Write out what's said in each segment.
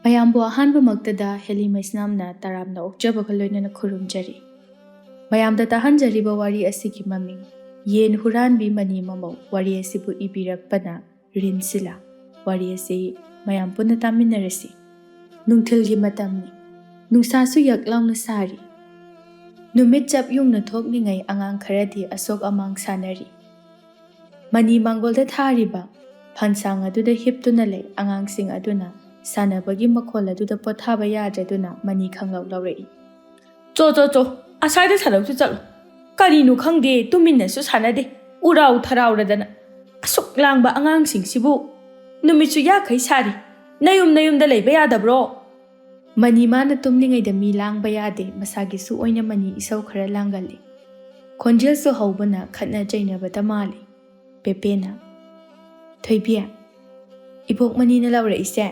ꯃꯌꯥꯝꯕꯨ ꯑꯍꯥꯟꯕꯃꯛꯇꯗ ꯍꯦꯂꯤ ꯃꯩꯁꯅꯥꯝꯅ ꯇꯔꯥꯝꯅ ꯑꯣꯛꯆꯕꯒ ꯂꯣꯏꯅꯅ ꯈꯨꯔꯨꯝꯖꯔꯤ꯫ ꯃꯌꯥꯝꯗ ꯇꯥꯍꯟꯖꯔꯤꯕ ꯋꯥꯔꯤ ꯑꯁꯤꯒꯤ ꯃꯃꯤꯡ ꯌꯦꯟ ꯍꯨꯔꯥꯟꯕꯤ ꯃꯅꯤ ꯃꯃꯧ ꯋꯥꯔꯤ ꯑꯁꯤꯕꯨ ꯏꯕꯤꯔꯛꯄꯅ ꯔꯤꯟꯁꯤꯂꯥ꯫ ꯋꯥꯔꯤ ꯑꯁꯤ ꯃꯌꯥꯝ ꯄꯨꯟꯅ ꯇꯥꯃꯤꯟꯅꯔꯁꯤ꯫ ꯅꯨꯡꯊꯤꯜꯒꯤ ꯃꯇꯝꯅꯤ꯫ ꯅꯨꯡꯁꯥꯁꯨ ꯌꯛ ꯂꯥꯎꯅ ꯁꯥꯔꯤ꯫ ꯅꯨꯃꯤꯠ ꯆꯞ ꯌꯨꯡꯅ ꯊꯣꯛꯂꯤꯉꯩ ꯑꯉꯥꯡ ꯈꯔꯗꯤ ꯑꯁꯣꯛ ꯑꯃꯥꯡ ꯁꯥꯟꯅꯔꯤ꯫ ꯃꯅꯤ ꯃꯥꯡꯒꯣꯜꯗ ꯊꯥꯔꯤꯕ ꯐꯟꯁꯥꯡ ꯑꯗꯨꯗ ꯍꯤꯞꯇꯨꯅ ꯂꯩ ꯑꯉꯥꯡꯁꯤꯡ ꯑꯗꯨꯅ ꯁꯥꯟꯅꯕꯒꯤ ꯃꯈꯣꯜ ꯑꯗꯨꯗ ꯄꯣꯊꯥꯕ ꯌꯥꯗ꯭ꯔꯗꯨꯅ ꯃꯅꯤ ꯈꯪꯂꯧ ꯂꯧꯔꯛꯏ꯫ ꯆꯣ ꯑꯁꯥꯏꯗ ꯁꯥꯟꯅꯕꯁꯨ ꯆꯠꯂꯣ꯫ ꯀꯔꯤꯅꯣ ꯈꯪꯗꯦ ꯇꯨꯃꯤꯟꯅꯁꯨ ꯁꯥꯟꯅꯗꯦ ꯎꯔꯥꯎ ꯊꯔꯥꯎꯔꯗꯅ ꯑꯁꯨꯛ ꯂꯥꯡꯕ ꯑꯉꯥꯡꯁꯤꯡꯁꯤꯕꯨ ꯅꯨꯃꯤꯠꯁꯨ ꯌꯥꯈꯩ ꯁꯥꯔꯤ ꯅꯌꯨꯝꯗ ꯂꯩꯕ ꯌꯥꯗꯕ꯭ꯔꯣ? ꯃꯅꯤ ꯃꯥꯅ ꯇꯨꯝꯂꯤꯉꯩꯗ ꯃꯤ ꯂꯥꯡꯕ ꯌꯥꯗꯦ ꯃꯁꯥꯒꯤꯁꯨ ꯑꯣꯏꯅ ꯃꯅꯤ ꯏꯁꯧ ꯈꯔ ꯂꯥꯡꯒꯜꯂꯤ꯫ ꯈꯣꯟꯖꯦꯜꯁꯨ ꯍꯧꯕꯅ ꯈꯠꯅ ꯆꯩꯅꯕꯇ ꯃꯥꯜꯂꯤ꯫ ꯄꯦꯄꯦꯅ ꯊꯣꯏꯕꯤ ꯏꯕꯣꯛ ꯃꯅꯤꯅ ꯂꯧꯔꯛꯏꯁꯦ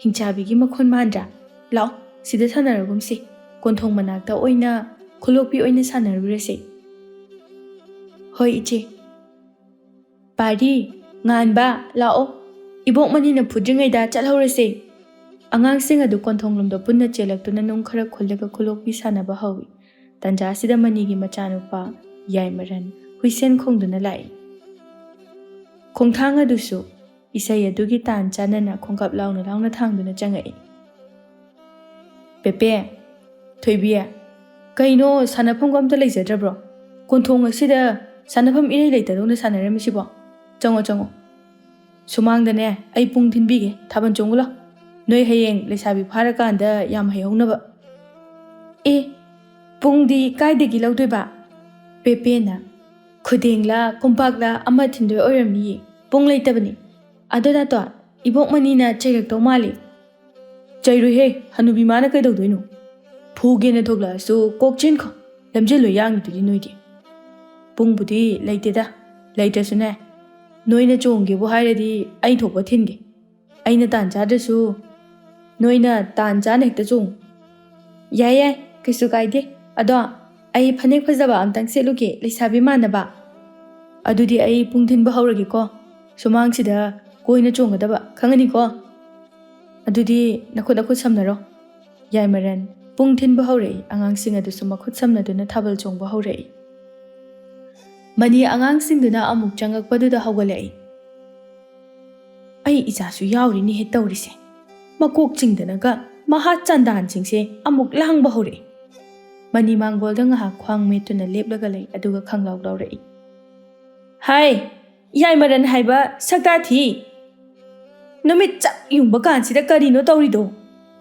ꯍꯤꯡꯆꯥꯕꯤꯒꯤ ꯃꯈꯣꯟ ꯃꯥꯟꯗ꯭ꯔꯥ? ꯂꯥꯛꯑꯣ ꯁꯤꯗ ꯁꯥꯟꯅꯔꯒꯨꯝꯁꯤ ꯀꯣꯟꯊꯣꯡ ꯃꯅꯥꯛꯇ ꯑꯣꯏꯅ ꯈꯨꯂꯣꯛꯄꯤ ꯑꯣꯏꯅ ꯁꯥꯟꯅꯔꯨꯔꯁꯤ꯫ ꯍꯣꯏ ꯏꯆꯦ꯫ ꯄꯥꯔꯤ ꯉꯥꯟꯕ ꯂꯥꯛꯑꯣ ꯏꯕꯣꯛ ꯃꯅꯤꯅ ꯐꯨꯗ꯭ꯔꯤꯉꯩꯗ ꯆꯠꯍꯧꯔꯁꯤ꯫ ꯑꯉꯥꯡꯁꯤꯡ ꯑꯗꯨ ꯀꯣꯟꯊꯣꯡꯂꯣꯝꯗ ꯄꯨꯟꯅ ꯆꯦꯜꯂꯛꯇꯨꯅ ꯅꯨꯡ ꯈꯔ ꯈꯨꯜꯂꯒ ꯈꯨꯂꯣꯛꯄꯤ ꯁꯥꯟꯅꯕ ꯍꯧꯏ꯫ ꯇꯟꯖꯥ ꯑꯁꯤꯗ ꯃꯅꯤꯒꯤ ꯃꯆꯥꯅꯨꯄꯥ ꯌꯥꯏꯃꯔꯟ ꯍꯨꯏꯁꯦꯟ ꯈꯣꯡꯗꯨꯅ ꯂꯥꯛꯏ꯫ ꯈꯣꯡꯊꯥꯡ ꯑꯗꯨꯁꯨ ꯏꯁꯩ ꯑꯗꯨꯒꯤ ꯇꯥꯟ ꯆꯥꯟꯅꯅ ꯈꯣꯡꯀꯞ ꯂꯥꯎꯅ ꯆꯪꯉꯛꯏ꯫ ꯄꯦꯄꯦ ꯊꯣꯏꯕꯤ ꯀꯩꯅꯣ ꯁꯥꯟꯅꯐꯝꯒ ꯑꯝꯇ ꯂꯩꯖꯗ꯭ꯔꯕ꯭ꯔꯣ? ꯀꯣꯟꯊꯣꯡ ꯑꯁꯤꯗ ꯁꯥꯟꯅꯐꯝ ꯏꯔꯩ ꯂꯩꯇꯗꯧꯅ ꯁꯥꯟꯅꯔꯝꯃꯤꯁꯤꯕꯣ? ꯆꯪꯉꯣ ꯁꯨꯃꯥꯡꯗꯅꯦ ꯑꯩ ꯄꯨꯡ ꯊꯤꯟꯕꯤꯒꯦ ꯊꯥꯕꯜ ꯆꯣꯡꯉꯨ ꯂꯥꯎ ꯅꯣꯏ ꯍꯌꯦꯡ ꯂꯩꯁꯥꯕꯤ ꯐꯥꯔꯀꯥꯟꯗ ꯌꯥꯝ ꯍꯩꯍꯧꯅꯕ꯫ ꯑꯦ ꯄꯨꯡꯗꯤ ꯀꯥꯏꯗꯒꯤ ꯂꯧꯗꯣꯏꯕ? ꯄꯦꯄꯦꯅ ꯈꯨꯗꯦꯡꯂꯥ ꯀꯣꯝꯄꯥꯛꯂꯥ ꯑꯃ ꯊꯤꯟꯗꯣꯏ ꯑꯣꯏꯔꯝꯅꯤꯌꯦ ꯄꯨꯡ ꯂꯩꯇꯕꯅꯤ꯫ ꯑꯗꯣ ꯗꯥꯇꯣꯟ ꯏꯕꯣꯛ ꯃꯅꯤꯅ ꯆꯩꯔꯛꯇꯧ ꯃꯥꯜꯂꯤ꯫ ꯆꯩꯔꯣꯏꯍꯦ ꯍꯅꯨꯕꯤ ꯃꯥꯅ ꯀꯩꯗꯧꯗꯣꯏꯅꯣ? ꯐꯨꯒꯦꯅ ꯊꯣꯛꯂꯛꯑꯁꯨ ꯀꯣꯛ ꯆꯦꯟꯈꯣ ꯂꯝꯖꯦꯜ ꯂꯣꯏ ꯌꯥꯡꯉꯤꯗꯨꯗꯤ ꯅꯣꯏꯗꯤ꯫ ꯄꯨꯡꯕꯨꯗꯤ ꯂꯩꯇꯦꯗ ꯂꯩꯇ꯭ꯔꯁꯨꯅꯦ ꯅꯣꯏꯅ ꯆꯣꯡꯒꯦꯕꯨ ꯍꯥꯏꯔꯗꯤ ꯑꯩ ꯊꯣꯛꯄ ꯊꯤꯟꯒꯦ꯫ ꯑꯩꯅ ꯇꯥꯟ ꯆꯥꯗ꯭ꯔꯁꯨ ꯅꯣꯏꯅ ꯇꯥꯟ ꯆꯥꯅ ꯍꯦꯛꯇ ꯆꯣꯡꯉꯨ꯫ ꯌꯥꯏ ꯀꯩꯁꯨ ꯀꯥꯏꯗꯦ꯫ ꯑꯗꯣ ꯑꯩ ꯐꯅꯦꯛ ꯐꯖꯕ ꯑꯝꯇꯪ ꯁꯦꯠꯂꯨꯒꯦ ꯂꯩꯁꯥꯕꯤ ꯃꯥꯟꯅꯕ꯫ ꯑꯗꯨꯗꯤ ꯑꯩ ꯄꯨꯡ ꯊꯤꯟꯕ ꯍꯧꯔꯒꯦꯀꯣ ꯁꯨꯃꯥꯡꯁꯤꯗ ꯀꯣꯏꯅ ꯆꯣꯡꯒꯗꯕ ꯈꯪꯉꯅꯤꯀꯣ? ꯑꯗꯨꯗꯤ ꯅꯈꯨꯠ ꯁꯝꯅꯔꯣ꯫ ꯌꯥꯏꯃꯔꯟ ꯄꯨꯡ ꯊꯤꯟꯕ ꯍꯧꯔꯛꯏ꯫ ꯑꯉꯥꯡꯁꯤꯡ ꯑꯗꯨꯁꯨ ꯃꯈꯨꯠ ꯁꯝꯅꯗꯨꯅ ꯊꯥꯕꯜ ꯆꯣꯡꯕ ꯍꯧꯔꯛꯏ꯫ ꯃꯅꯤ ꯑꯉꯥꯡꯁꯤꯡꯗꯨꯅ ꯑꯃꯨꯛ ꯆꯪꯉꯛꯄꯗꯨꯗ ꯍꯧꯒꯠꯂꯛꯏ꯫ ꯑꯩ ꯏꯆꯥꯁꯨ ꯌꯥꯎꯔꯤꯅꯦꯍꯦ ꯇꯧꯔꯤꯁꯦ ꯃꯀꯣꯛ ꯆꯤꯡꯗꯅꯒ ꯃꯍꯥ ꯆꯥꯟꯗꯥꯟꯁꯤꯡꯁꯦ ꯑꯃꯨꯛ ꯂꯥꯡꯕ ꯍꯧꯔꯛꯏ꯫ ꯃꯅꯤ ꯃꯥꯡꯒꯣꯜꯗ ꯉꯥꯏꯍꯥꯛ ꯈ꯭ꯋꯥꯡ ꯃꯦꯠꯇꯨꯅ ꯂꯦꯞꯂꯒ ꯂꯩ ꯑꯗꯨꯒ ꯈꯪꯂꯥꯎ ꯂꯧꯔꯛꯏ꯫ ꯍꯥꯏ ꯌꯥꯏꯃꯔꯟ ꯍꯥꯏꯕ ꯁꯛꯇꯥꯊꯤ ꯅꯨꯃꯤꯠ ꯆꯞ ꯌꯨꯡꯕ ꯀꯥꯟꯁꯤꯗ ꯀꯔꯤꯅꯣ ꯇꯧꯔꯤꯗꯣ?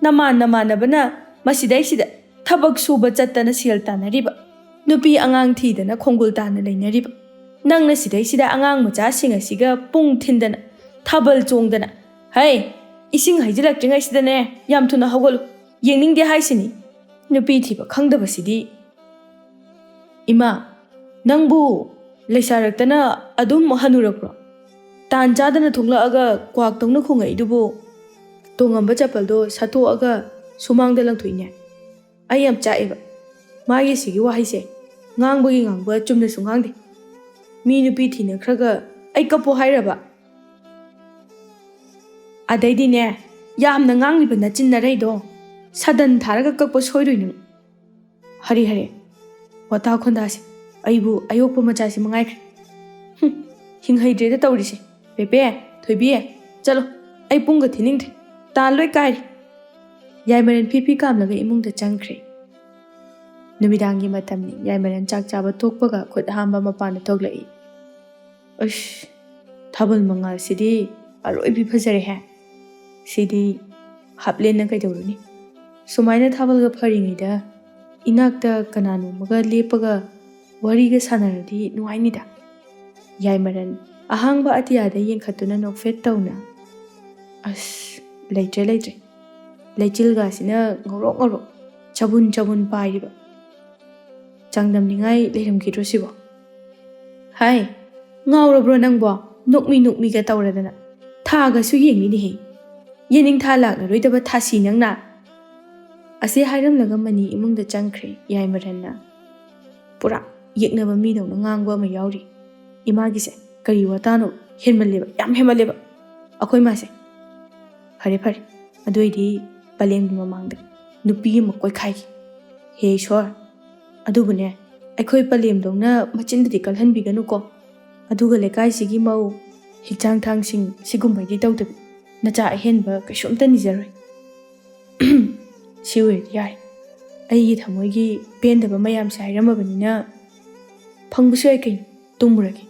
ꯅꯃꯥꯟꯅꯕꯅ ꯃꯁꯤꯗꯩꯁꯤꯗ ꯊꯕꯛ ꯁꯨꯕ ꯆꯠꯇꯅ ꯁꯦꯜ ꯇꯥꯟꯅꯔꯤꯕ ꯅꯨꯄꯤ ꯑꯉꯥꯡ ꯊꯤꯗꯅ ꯈꯣꯡꯒꯨꯜ ꯇꯥꯅ ꯂꯩꯅꯔꯤꯕ ꯅꯪꯅ ꯁꯤꯗꯩꯁꯤꯗ ꯑꯉꯥꯡ ꯃꯆꯥꯁꯤꯡ ꯑꯁꯤꯒ ꯄꯨꯡ ꯊꯤꯟꯗꯅ ꯊꯥꯕꯜ ꯆꯣꯡꯗꯅ ꯍꯩ ꯏꯁꯤꯡ ꯍꯩꯖꯤꯜꯂꯛꯇ꯭ꯔꯤꯉꯩꯁꯤꯗꯅꯦ ꯌꯥꯝ ꯊꯨꯅ ꯍꯧꯒꯠꯂꯨ ꯌꯦꯡꯅꯤꯡꯗꯦ ꯍꯥꯏꯁꯤꯅꯤ ꯅꯨꯄꯤ ꯊꯤꯕ ꯈꯪꯗꯕꯁꯤꯗꯤ꯫ ꯏꯃꯥ ꯅꯪꯕꯨ ꯂꯩꯁꯥꯔꯛꯇꯅ ꯑꯗꯨꯝ ꯍꯟꯅꯨꯔꯛꯄ꯭ꯔꯣ? ꯇꯥꯟ ꯆꯥꯗꯅ ꯊꯣꯛꯂꯛꯑꯒ ꯀ꯭ꯋꯥꯛꯇꯧꯅ ꯈꯣꯡꯉꯛꯏꯗꯨꯕꯨ ꯇꯣꯡꯉꯝꯕ ꯆꯄꯜꯗꯣ ꯁꯠꯇꯣꯛꯑꯒ ꯁꯨꯃꯥꯡꯗ ꯂꯪꯊꯣꯛꯏꯅꯦ꯫ ꯑꯩ ꯌꯥꯝ ꯆꯥꯛꯑꯦꯕ ꯃꯥꯒꯤ ꯁꯤꯒꯤ ꯋꯥꯍꯩꯁꯦ ꯉꯥꯡꯕ ꯆꯨꯝꯅꯁꯨ ꯉꯥꯡꯗꯦ꯫ ꯃꯤ ꯅꯨꯄꯤ ꯊꯤꯅꯈ꯭ꯔꯒ ꯑꯩ ꯀꯞꯄꯣ ꯍꯥꯏꯔꯕ? ꯑꯗꯩꯗꯤꯅꯦ ꯌꯥꯝꯅ ꯉꯥꯡꯂꯤꯕ ꯅꯆꯤꯟ ꯅꯔꯩꯗꯣ ꯁꯥꯗꯟ ꯊꯥꯔꯒ ꯀꯛꯄ ꯁꯣꯏꯔꯣꯏ ꯅꯪ꯫ ꯍꯔꯦ ꯋꯥꯇꯥ ꯈꯣꯟꯗꯥꯁꯦ ꯑꯩꯕꯨ ꯑꯌꯣꯛꯄ ꯃꯆꯥꯁꯤ ꯃꯉꯥꯏꯈ꯭ꯔꯦ꯫ ꯍꯤꯡꯍꯩꯗ꯭ꯔꯦꯗ ꯇꯧꯔꯤꯁꯦ꯫ ꯄꯦꯄꯦ ꯊꯣꯏꯕꯤ ꯆꯠꯂꯣ ꯑꯩ ꯄꯨꯡꯒ ꯊꯤꯅꯤꯡꯗ꯭ꯔꯦ ꯇꯥꯟ ꯂꯣꯏ ꯀꯥꯏꯔꯤ꯫ ꯌꯥꯏꯃꯔꯟ ꯐꯤ ꯀꯥꯝꯂꯒ ꯏꯃꯨꯡꯗ ꯆꯪꯈ꯭ꯔꯦ꯫ ꯅꯨꯃꯤꯗꯥꯡꯒꯤ ꯃꯇꯝꯅꯤ꯫ ꯌꯥꯏꯃꯔꯟ ꯆꯥꯛ ꯆꯥꯕ ꯇꯣꯛꯄꯒ ꯈꯨꯠ ꯍꯥꯝꯕ ꯃꯄꯥꯟꯗ ꯊꯣꯛꯂꯛꯏ꯫ ꯑꯁ ꯊꯥꯕꯜ ꯃꯉꯥꯜꯁꯤꯗꯤ ꯑꯔꯣꯏꯕꯤ ꯐꯖꯔꯦꯍꯦ꯫ ꯁꯤꯗꯤ ꯍꯥꯞꯂꯦꯟꯅ ꯀꯩꯗꯧꯔꯨꯅꯤ? ꯁꯨꯃꯥꯏꯅ ꯊꯥꯕꯜꯒ ꯐꯔꯤꯉꯩꯗ ꯏꯅꯥꯛꯇ ꯀꯅꯥꯅꯣꯝꯃꯒ ꯂꯦꯞꯄꯒ ꯋꯥꯔꯤꯒ ꯁꯥꯟꯅꯔꯗꯤ ꯅꯨꯡꯉꯥꯏꯅꯤꯗ꯫ ꯌꯥꯏꯃꯔꯟ ꯑꯍꯥꯡꯕ ꯑꯇꯤꯌꯥꯗ ꯌꯦꯡꯈꯠꯇꯨꯅ ꯅꯣꯛꯐꯦꯠ ꯇꯧꯅ ꯑꯁ ꯂꯩꯇ꯭ꯔꯦ ꯂꯩꯆꯤꯜꯒꯁꯤꯅ ꯉꯧꯔꯣꯛ ꯆꯕꯨꯟ ꯄꯥꯏꯔꯤꯕ ꯆꯥꯡꯗꯝꯅꯤꯡꯉꯥꯏ ꯂꯩꯔꯝꯈꯤꯗ꯭ꯔꯣ ꯁꯤꯕꯣ? ꯍꯥꯏ ꯉꯥꯎꯔꯕ꯭ꯔꯣ ꯅꯪꯕꯣ? ꯅꯣꯛꯃꯤꯒ ꯇꯧꯔꯗꯅ ꯊꯥꯒꯁꯨ ꯌꯦꯡꯂꯤꯅꯦꯍꯦ ꯌꯦꯅꯤꯡꯊꯥ ꯂꯥꯛꯂꯔꯣꯏꯗꯕ ꯊꯥꯁꯤ ꯅꯪꯅ꯫ ꯑꯁꯤ ꯍꯥꯏꯔꯝꯂꯒ ꯃꯅꯤ ꯏꯃꯨꯡꯗ ꯆꯪꯈ꯭ꯔꯦ꯫ ꯌꯥꯏꯃꯔꯟꯅ ꯄꯨꯔꯥ ꯌꯦꯛꯅꯕ ꯃꯤꯗꯧꯅ ꯉꯥꯡꯕ ꯑꯃ ꯌꯥꯎꯔꯤ꯫ ꯏꯃꯥꯒꯤꯁꯦ ꯀꯔꯤ ꯋꯥꯇꯥꯅꯣ ꯌꯥꯝ ꯍꯦꯟꯃꯜꯂꯦꯕ ꯑꯩꯈꯣꯏ ꯃꯥꯁꯦ꯫ ꯐꯔꯦ ꯑꯗꯨꯏꯗꯤ ꯄꯂꯦꯝꯒꯤ ꯃꯃꯥꯡꯗ ꯅꯨꯄꯤ ꯑꯃ ꯀꯣꯏꯈꯥꯏꯈꯤ꯫ ꯍꯦ ꯏꯁꯣꯔ, ꯑꯗꯨꯕꯨꯅꯦ ꯑꯩꯈꯣꯏ ꯄꯂꯦꯝꯗꯧꯅ ꯃꯆꯤꯟꯗꯗꯤ ꯀꯜꯍꯟꯕꯤꯒꯅꯨꯀꯣ, ꯑꯗꯨꯒ ꯂꯩꯀꯥꯏꯁꯤꯒꯤ ꯃꯧ ꯍꯤꯛꯆꯥꯡ ꯊꯥꯡꯁꯤꯡ ꯁꯤꯒꯨꯝꯕꯩꯗꯤ ꯇꯧꯗꯕꯤ ꯅꯆꯥ ꯑꯍꯦꯟꯕ ꯀꯩꯁꯨꯝꯇ ꯅꯤꯖꯔꯣꯏ꯫ ꯁꯤ ꯑꯣꯏꯔꯗꯤ ꯌꯥꯔꯦ, ꯑꯩꯒꯤ ꯊꯃꯣꯏꯒꯤ ꯄꯦꯟꯗꯕ ꯃꯌꯥꯝꯁꯦ ꯍꯥꯏꯔꯝꯃꯕꯅꯤꯅ ꯐꯪꯕꯁꯨ ꯌꯥꯏ ꯀꯩꯅꯣ, ꯇꯨꯝꯃꯨꯔꯒꯦ꯫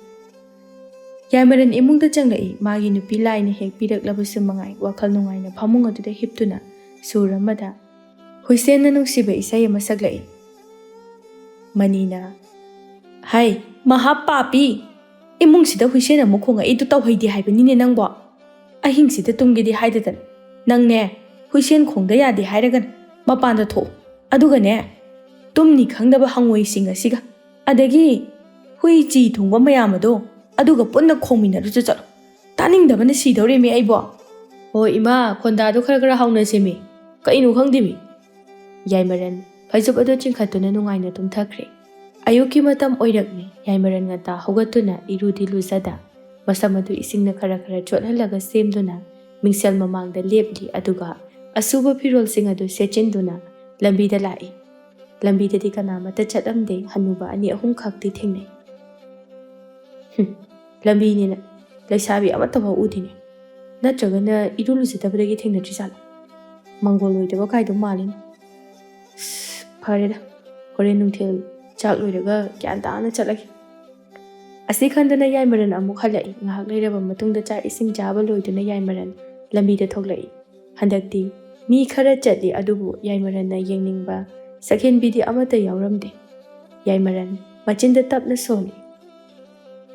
ꯌꯥꯏꯃꯔꯟ ꯏꯃꯨꯡꯗ ꯆꯪꯂꯛꯏ꯫ ꯃꯥꯒꯤ ꯅꯨꯄꯤ ꯂꯥꯏꯅ ꯍꯦꯛ ꯄꯤꯔꯛꯂꯕꯁꯨ ꯃꯉꯥꯏ ꯋꯥꯈꯜ ꯅꯨꯡꯉꯥꯏꯅ ꯐꯃꯨꯡ ꯑꯗꯨꯗ ꯍꯤꯞꯇꯨꯅ ꯁꯨꯔ ꯑꯃꯗ ꯍꯨꯏꯁꯦꯟꯅ ꯅꯨꯡꯁꯤꯕ ꯏꯁꯩ ꯑꯃ ꯁꯛꯂꯛꯏ꯫ ꯃꯅꯤꯅ, ꯍꯥꯏ ꯃꯍꯥꯄꯥꯄꯤ, ꯏꯃꯨꯡꯁꯤꯗ ꯍꯨꯏꯁꯦꯟ ꯑꯃꯨꯛ ꯈꯣꯡꯉꯛꯏꯗꯨ ꯇꯧꯍꯩꯗꯦ ꯍꯥꯏꯕꯅꯤꯅꯦ ꯅꯪꯕꯣ꯫ ꯑꯍꯤꯡꯁꯤꯗ ꯇꯨꯝꯒꯦꯗꯤ ꯍꯥꯏꯗꯗꯅ ꯅꯪꯅꯦ ꯍꯨꯏꯁꯦꯟ ꯈꯣꯡꯗ ꯌꯥꯗꯦ ꯍꯥꯏꯔꯒꯅ ꯃꯄꯥꯟꯗ ꯊꯣꯛꯎ, ꯑꯗꯨꯒꯅꯦ ꯇꯨꯝꯅꯤ ꯈꯪꯗꯕ ꯍꯪꯉꯣꯏꯁꯤꯡ ꯑꯁꯤꯒ ꯑꯗꯒꯤ ꯍꯨꯏ ꯆꯤ ꯊꯨꯡꯕ ꯃꯌꯥꯝ ꯑꯗꯣ ꯑꯗꯨꯒ ꯄꯨꯟꯅ ꯈꯣꯡꯃꯤꯟꯅꯔꯨꯆꯣ ꯆꯠꯂꯣ, ꯇꯥꯅꯤꯡꯗꯕꯅ ꯁꯤꯗꯧꯔꯦꯃꯤ ꯑꯩꯕꯣ꯫ ꯍꯣꯏ ꯏꯃꯥ, ꯈꯣꯟꯗꯥꯗꯣ ꯈꯔ ꯍꯥꯎꯅꯁꯦꯃꯤ, ꯀꯩꯅꯣ ꯈꯪꯗꯦꯃꯤ꯫ ꯌꯥꯏꯃꯔꯟ ꯐꯩꯖꯨꯞ ꯑꯗꯨ ꯆꯤꯡꯈꯠꯇꯨꯅ ꯅꯨꯡꯉꯥꯏꯅ ꯇꯨꯝꯊꯈ꯭ꯔꯦ꯫ ꯑꯌꯨꯛꯀꯤ ꯃꯇꯝ ꯑꯣꯏꯔꯛꯂꯦ꯫ ꯌꯥꯏꯃꯔꯟ ꯉꯟꯇꯥ ꯍꯧꯒꯠꯇꯨꯅ ꯏꯔꯨꯗꯤ ꯂꯨꯖꯗ ꯃꯁꯝ ꯑꯗꯨ ꯏꯁꯤꯡꯅ ꯈꯔ ꯆꯣꯠꯍꯜꯂꯒ ꯁꯦꯝꯗꯨꯅ ꯃꯤꯡꯁꯦꯜ ꯃꯃꯥꯡꯗ ꯂꯦꯞꯂꯤ, ꯑꯗꯨꯒ ꯑꯁꯨꯕ ꯐꯤꯔꯣꯜꯁꯤꯡ ꯑꯗꯨ ꯁꯦꯠꯆꯤꯟꯗꯨꯅ ꯂꯝꯕꯤꯗ ꯂꯥꯛꯏ꯫ ꯂꯝꯕꯤꯗꯗꯤ ꯀꯅꯥꯃꯠꯇ ꯆꯠꯂꯝꯗꯦ, ꯍꯟꯅꯨꯕ 2-3 ꯈꯛꯇꯤ ꯊꯦꯡꯅꯩ꯫ ꯂꯝꯕꯤꯅꯤꯅ ꯂꯩꯁꯥꯕꯤ ꯑꯃꯠꯇꯐꯥꯎ ꯎꯗꯦꯅꯦ, ꯅꯠꯇ꯭ꯔꯒꯅ ꯏꯔꯨ ꯂꯨꯖꯗꯕꯗꯒꯤ ꯊꯦꯡꯅꯗ꯭ꯔꯤꯖꯥꯠꯂꯣ? ꯃꯪꯒꯣꯜ ꯑꯣꯏꯗꯕ ꯀꯥꯏꯗꯧ ꯃꯥꯜꯂꯤꯅꯦ꯫ ꯐꯔꯦꯗ, ꯍꯣꯔꯦꯟ ꯅꯨꯡꯊꯤꯜ ꯆꯥꯛ ꯂꯣꯏꯔꯒ ꯒ꯭ꯌꯥꯟ ꯇꯥꯅ ꯆꯠꯂꯒꯦ꯫ ꯑꯁꯤ ꯈꯟꯗꯨꯅ ꯌꯥꯏꯃꯔꯟ ꯑꯃꯨꯛ ꯍꯜꯂꯛꯏ꯫ ꯉꯥꯏꯍꯥꯛ ꯂꯩꯔꯕ ꯃꯇꯨꯡꯗ ꯆꯥꯛ ꯏꯁꯤꯡ ꯆꯥꯕ ꯂꯣꯏꯗꯨꯅ ꯌꯥꯏꯃꯔꯟ ꯂꯝꯕꯤꯗ ꯊꯣꯛꯂꯛꯏ꯫ ꯍꯟꯗꯛꯇꯤ ꯃꯤ ꯈꯔ ꯆꯠꯂꯤ, ꯑꯗꯨꯕꯨ ꯌꯥꯏꯃꯔꯟꯅ ꯌꯦꯡꯅꯤꯡꯕ ꯁꯛꯍꯦꯟꯕꯤꯗꯤ ꯑꯃꯠꯇ ꯌꯥꯎꯔꯝꯗꯦ꯫ ꯌꯥꯏꯃꯔꯟ ꯃꯆꯤꯟꯗ ꯇꯞꯅ ꯁꯣꯜꯂꯤ꯫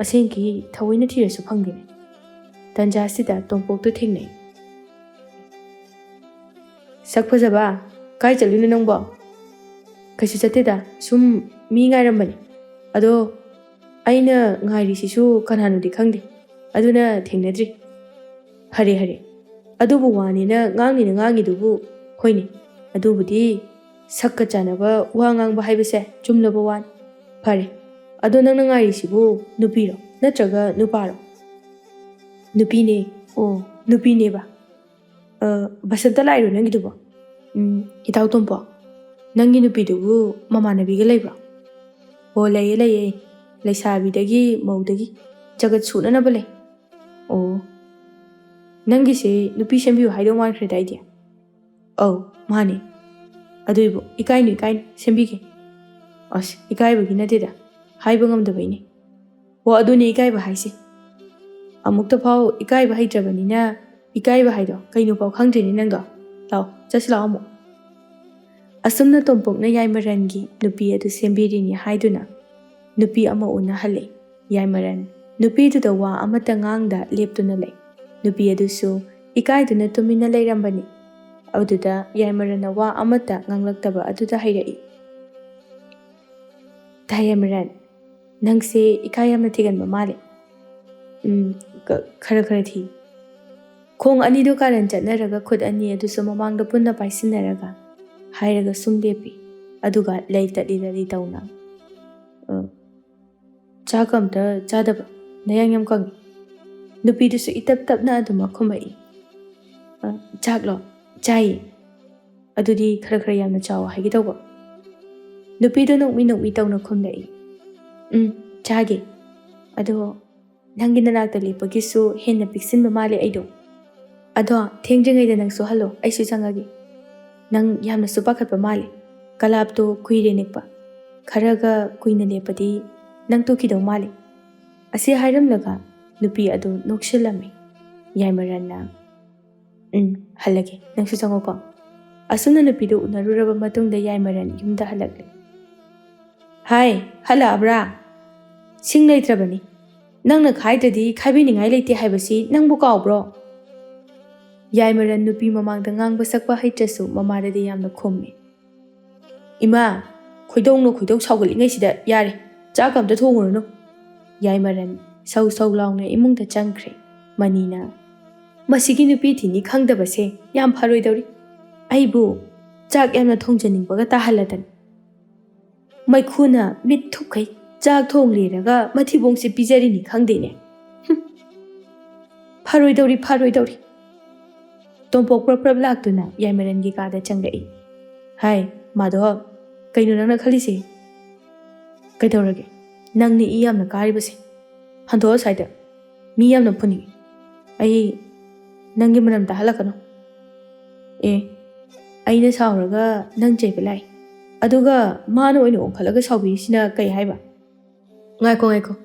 ꯑꯁꯦꯡꯀꯤ ꯊꯑꯣꯏꯅ ꯊꯤꯔꯁꯨ ꯐꯪꯗꯦꯅꯦ꯫ ꯇꯟꯖꯥꯁꯤꯗ ꯇꯣꯝꯄꯣꯛꯇꯨ ꯊꯦꯡꯅꯩ꯫ ꯁꯛ ꯐꯖꯕ, ꯀꯥꯏ ꯆꯠꯂꯤꯅꯣ ꯅꯪꯕꯣ? ꯀꯩꯁꯨ ꯆꯠꯇꯦꯗ, ꯁꯨꯝ ꯃꯤ ꯉꯥꯏꯔꯝꯕꯅꯤ꯫ ꯑꯗꯣ ꯑꯩꯅ ꯉꯥꯏꯔꯤꯁꯤꯁꯨ ꯀꯅꯥꯅꯣꯗꯤ ꯈꯪꯗꯦ, ꯑꯗꯨꯅ ꯊꯦꯡꯅꯗ꯭ꯔꯤ꯫ ꯍꯔꯦ, ꯑꯗꯨꯕꯨ ꯋꯥꯅꯤꯅ ꯉꯥꯡꯅꯤꯅ ꯉꯥꯡꯉꯤꯗꯨꯕꯨ, ꯍꯣꯏꯅꯦ ꯑꯗꯨꯕꯨꯗꯤ ꯁꯛꯀ ꯆꯥꯟꯅꯕ ꯋꯥ ꯉꯥꯡꯕ ꯍꯥꯏꯕꯁꯦ ꯆꯨꯝꯂꯕ ꯋꯥꯅꯤ꯫ ꯐꯔꯦ, ꯑꯗꯣ ꯅꯪꯅ ꯉꯥꯏꯔꯤꯁꯤꯕꯨ ꯅꯨꯄꯤꯔꯣ ꯅꯠꯇ꯭ꯔꯒ ꯅꯨꯄꯥꯔꯣ? ꯅꯨꯄꯤꯅꯦ꯫ ꯑꯣ, ꯅꯨꯄꯤꯅꯦꯕ꯫ ꯕꯁꯟꯇ ꯂꯥꯛꯏꯔꯣ ꯅꯪꯒꯤꯗꯨꯕꯣ? ꯏꯇꯥꯎ ꯇꯣꯝꯄꯣꯛ, ꯅꯪꯒꯤ ꯅꯨꯄꯤꯗꯨꯕꯨ ꯃꯃꯥꯟꯅꯕꯤꯒ ꯂꯩꯕ꯭ꯔꯣ? ꯑꯣ, ꯂꯩꯌꯦ, ꯂꯩꯁꯥꯕꯤꯗꯒꯤ ꯃꯧꯗꯒꯤ ꯖꯒꯠ ꯁꯨꯅꯅꯕ ꯂꯩ꯫ ꯑꯣ, ꯅꯪꯒꯤꯁꯦ ꯅꯨꯄꯤ ꯁꯦꯝꯕꯤꯌꯨ ꯍꯥꯏꯗꯧ ꯃꯥꯟꯈ꯭ꯔꯦꯗ ꯑꯩꯗꯤ꯫ ꯑꯧ ꯃꯥꯅꯦ, ꯑꯗꯨꯏꯕꯨ ꯏꯀꯥꯏꯅꯨ ꯁꯦꯝꯕꯤꯒꯦ꯫ ꯑꯁ, ꯏꯀꯥꯏꯕꯒꯤ ꯅꯠꯇꯦꯗ, ꯍꯥꯏꯕ ꯉꯝꯗꯕꯩꯅꯦ꯫ ꯑꯣ, ꯑꯗꯨꯅꯦ ꯏꯀꯥꯏꯕ ꯍꯥꯏꯁꯦ꯫ ꯑꯃꯨꯛꯇ ꯐꯥꯎ ꯏꯀꯥꯏꯕ ꯍꯩꯇ꯭ꯔꯕꯅꯤꯅ ꯏꯀꯥꯏꯕ ꯍꯥꯏꯗꯣ ꯀꯩꯅꯣ ꯐꯥꯎ ꯈꯪꯗ꯭ꯔꯤꯅꯤ ꯅꯪꯗꯣ꯫ ꯂꯥꯛꯑꯣ, ꯆꯠꯁꯤ ꯂꯥꯛꯑꯣ ꯑꯃꯨꯛ꯫ ꯑꯁꯨꯝꯅ ꯇꯣꯝꯄꯣꯛꯅ ꯌꯥꯏꯃꯔꯟꯒꯤ ꯅꯨꯄꯤ ꯑꯗꯨ ꯁꯦꯝꯕꯤꯔꯤꯅꯤ ꯍꯥꯏꯗꯨꯅ ꯅꯨꯄꯤ ꯑꯃ ꯎꯅꯍꯜꯂꯦ꯫ ꯌꯥꯏꯃꯔꯟ ꯅꯨꯄꯤꯗꯨꯗ ꯋꯥ ꯑꯃꯠꯇ ꯉꯥꯡꯗ ꯂꯦꯞꯇꯨꯅ ꯂꯩ꯫ ꯅꯨꯄꯤ ꯑꯗꯨꯁꯨ ꯏꯀꯥꯏꯗꯨꯅ ꯇꯨꯃꯤꯟꯅ ꯂꯩꯔꯝꯕꯅꯤ꯫ ꯑꯗꯨꯗ ꯌꯥꯏꯃꯔꯟꯅ ꯋꯥ ꯑꯃꯠꯇ ꯉꯥꯡꯂꯛꯇꯕ ꯑꯗꯨꯗ ꯍꯥꯏꯔꯛꯏ꯫ ꯌꯥꯏꯃꯔꯟ, ꯅꯪꯁꯦ ꯏꯀꯥꯏ ꯌꯥꯝꯅ ꯊꯤꯒꯟꯕ ꯃꯥꯜꯂꯦ꯫ ꯈꯔ ꯊꯤ꯫ ꯈꯣꯡ ꯑꯅꯤꯗꯨ ꯀꯥꯔꯟ ꯆꯠꯅꯔꯒ ꯈꯨꯠ ꯑꯅꯤ ꯑꯗꯨꯁꯨ ꯃꯃꯥꯡꯗ ꯄꯨꯟꯅ ꯄꯥꯏꯁꯤꯟꯅꯔꯒ ꯍꯥꯏꯔꯒ ꯁꯨꯝ ꯂꯦꯞꯄꯤ꯫ ꯑꯗꯨꯒ ꯂꯩ ꯇꯠꯂꯤ ꯇꯧꯅ, ꯆꯥꯛ ꯑꯝꯇ ꯆꯥꯗꯕ꯭ꯔꯣ? ꯅꯌꯥꯡ ꯌꯥꯝ ꯀꯪꯉꯤ꯫ ꯅꯨꯄꯤꯗꯨꯁꯨ ꯏꯇꯞ ꯇꯞꯅ ꯑꯗꯨꯃꯛ ꯈꯨꯝꯃꯛꯏ꯫ ꯆꯥꯛꯂꯣ? ꯆꯥꯏꯌꯦ꯫ ꯑꯗꯨꯗꯤ ꯈꯔ ꯌꯥꯝꯅ ꯆꯥꯎ ꯍꯥꯏꯒꯦ ꯇꯧꯕ꯫ ꯅꯨꯄꯤꯗꯨ ꯅꯣꯛꯃꯤ ꯇꯧꯅ ꯈꯨꯝꯂꯛꯏ꯫ ꯆꯥꯒꯦ꯫ ꯑꯗꯣ ꯅꯪꯒꯤ ꯅꯅꯥꯛꯇ ꯂꯦꯞꯄꯒꯤꯁꯨ ꯍꯦꯟꯅ ꯄꯤꯛꯁꯤꯟꯕ ꯃꯥꯜꯂꯦ ꯑꯩꯗꯣ꯫ ꯑꯗꯣ ꯊꯦꯡꯗ꯭ꯔꯤꯉꯩꯗ ꯅꯪꯁꯨ ꯍꯜꯂꯣ, ꯑꯩꯁꯨ ꯆꯪꯉꯒꯦ꯫ ꯅꯪ ꯌꯥꯝꯅꯁꯨ ꯄꯥꯈꯠꯄ ꯃꯥꯜꯂꯦ, ꯀꯂꯥꯞꯇꯣ ꯀꯨꯏꯔꯦ ꯅꯤꯛꯄ, ꯈꯔꯒ ꯀꯨꯏꯅ ꯂꯦꯞꯄꯗꯤ ꯅꯪ ꯇꯨꯈꯤꯗꯧ ꯃꯥꯜꯂꯦ꯫ ꯑꯁꯤ ꯍꯥꯏꯔꯝꯂꯒ ꯅꯨꯄꯤ ꯑꯗꯨ ꯅꯣꯛꯁꯤꯜꯂꯝꯃꯤ꯫ ꯌꯥꯏꯃꯔꯟꯅ ꯍꯜꯂꯒꯦ, ꯅꯪꯁꯨ ꯆꯪꯉꯣꯀꯣ꯫ ꯑꯁꯨꯝꯅ ꯅꯨꯄꯤꯗꯨ ꯎꯅꯔꯨꯔꯕ ꯃꯇꯨꯡꯗ ꯌꯥꯏꯃꯔꯟ ꯌꯨꯝꯗ ꯍꯜꯂꯛꯂꯦ꯫ ꯍꯥꯏ, ꯍꯜꯂꯛꯑꯕ꯭ꯔꯥ? ꯁꯤꯡ ꯂꯩꯇ꯭ꯔꯕꯅꯤ, ꯅꯪꯅ ꯈꯥꯏꯗ꯭ꯔꯗꯤ ꯈꯥꯏꯕꯤꯅꯤꯡꯉꯥꯏ ꯂꯩꯇꯦ ꯍꯥꯏꯕꯁꯤ ꯅꯪꯕꯨ ꯀꯥꯎꯕ꯭ꯔꯣ? ꯌꯥꯏꯃꯔꯟ ꯅꯨꯄꯤ ꯃꯃꯥꯡꯗ ꯉꯥꯡꯕ ꯁꯛꯄ ꯍꯩꯇ꯭ꯔꯁꯨ ꯃꯃꯥꯗꯗꯤ ꯌꯥꯝꯅ ꯈꯨꯝꯃꯤ꯫ ꯏꯃꯥ, ꯈꯣꯏꯗꯧ ꯁꯥꯎꯒꯠꯂꯤꯉꯩꯁꯤꯗ ꯌꯥꯔꯦ, ꯆꯥꯛ ꯑꯝꯇ ꯊꯣꯡꯉꯨꯔꯅꯨ꯫ ꯌꯥꯏꯃꯔꯟ ꯁꯧ ꯂꯥꯎꯅ ꯏꯃꯨꯡꯗ ꯆꯪꯈ꯭ꯔꯦ꯫ ꯃꯅꯤꯅ, ꯃꯁꯤꯒꯤ ꯅꯨꯄꯤ ꯊꯤꯅꯤ ꯈꯪꯗꯕꯁꯦ ꯌꯥꯝ ꯐꯔꯣꯏꯗꯧꯔꯤ, ꯑꯩꯕꯨ ꯆꯥꯛ ꯌꯥꯝꯅ ꯊꯣꯡꯖꯅꯤꯡꯕꯒ ꯇꯥꯍꯜꯂꯗꯅ꯫ ꯃꯩꯈꯨꯅ ꯃꯤꯠ ꯊꯨꯞꯈꯩ ꯆꯥꯛ ꯊꯣꯡꯂꯦꯔꯒ ꯃꯊꯤꯕꯣꯡꯁꯦ ꯄꯤꯖꯔꯤꯅꯤ ꯈꯪꯗꯦꯅꯦ꯫ ꯐꯔꯣꯏꯗꯧꯔꯤ꯫ ꯇꯣꯝꯄꯣꯛ ꯄ꯭ꯔꯞ ꯄ꯭ꯔꯞ ꯂꯥꯛꯇꯨꯅ ꯌꯥꯏꯃꯔꯟꯒꯤ ꯀꯥꯗ ꯆꯪꯂꯛꯏ꯫ ꯍꯥꯏ ꯃꯥꯙꯕ, ꯀꯩꯅꯣ ꯅꯪꯅ ꯈꯜꯂꯤꯁꯦ? ꯀꯩꯗꯧꯔꯒꯦ? ꯅꯪꯅꯤ ꯏ ꯌꯥꯝꯅ ꯀꯥꯔꯤꯕꯁꯦ꯫ ꯍꯟꯗꯣꯛꯑꯣ ꯁ꯭ꯋꯥꯏꯗ, ꯃꯤ ꯌꯥꯝꯅ ꯐꯨꯅꯤꯡꯉꯤ꯫ ꯑꯩ ꯅꯪꯒꯤ ꯃꯔꯝ ꯇꯥꯍꯜꯂꯛꯀꯅꯨ꯫ ꯑꯩꯅ ꯁꯥꯎꯔꯒ ꯅꯪ ꯆꯩꯕ ꯂꯥꯛꯏ, ꯑꯗꯨꯒ ꯃꯥꯅ ꯑꯣꯏꯅ ꯑꯣꯟꯈꯠꯂꯒ ꯁꯥꯎꯕꯤꯔꯤꯁꯤꯅ ꯀꯩ ꯍꯥꯏꯕ? ꯉꯥꯏꯈꯣ,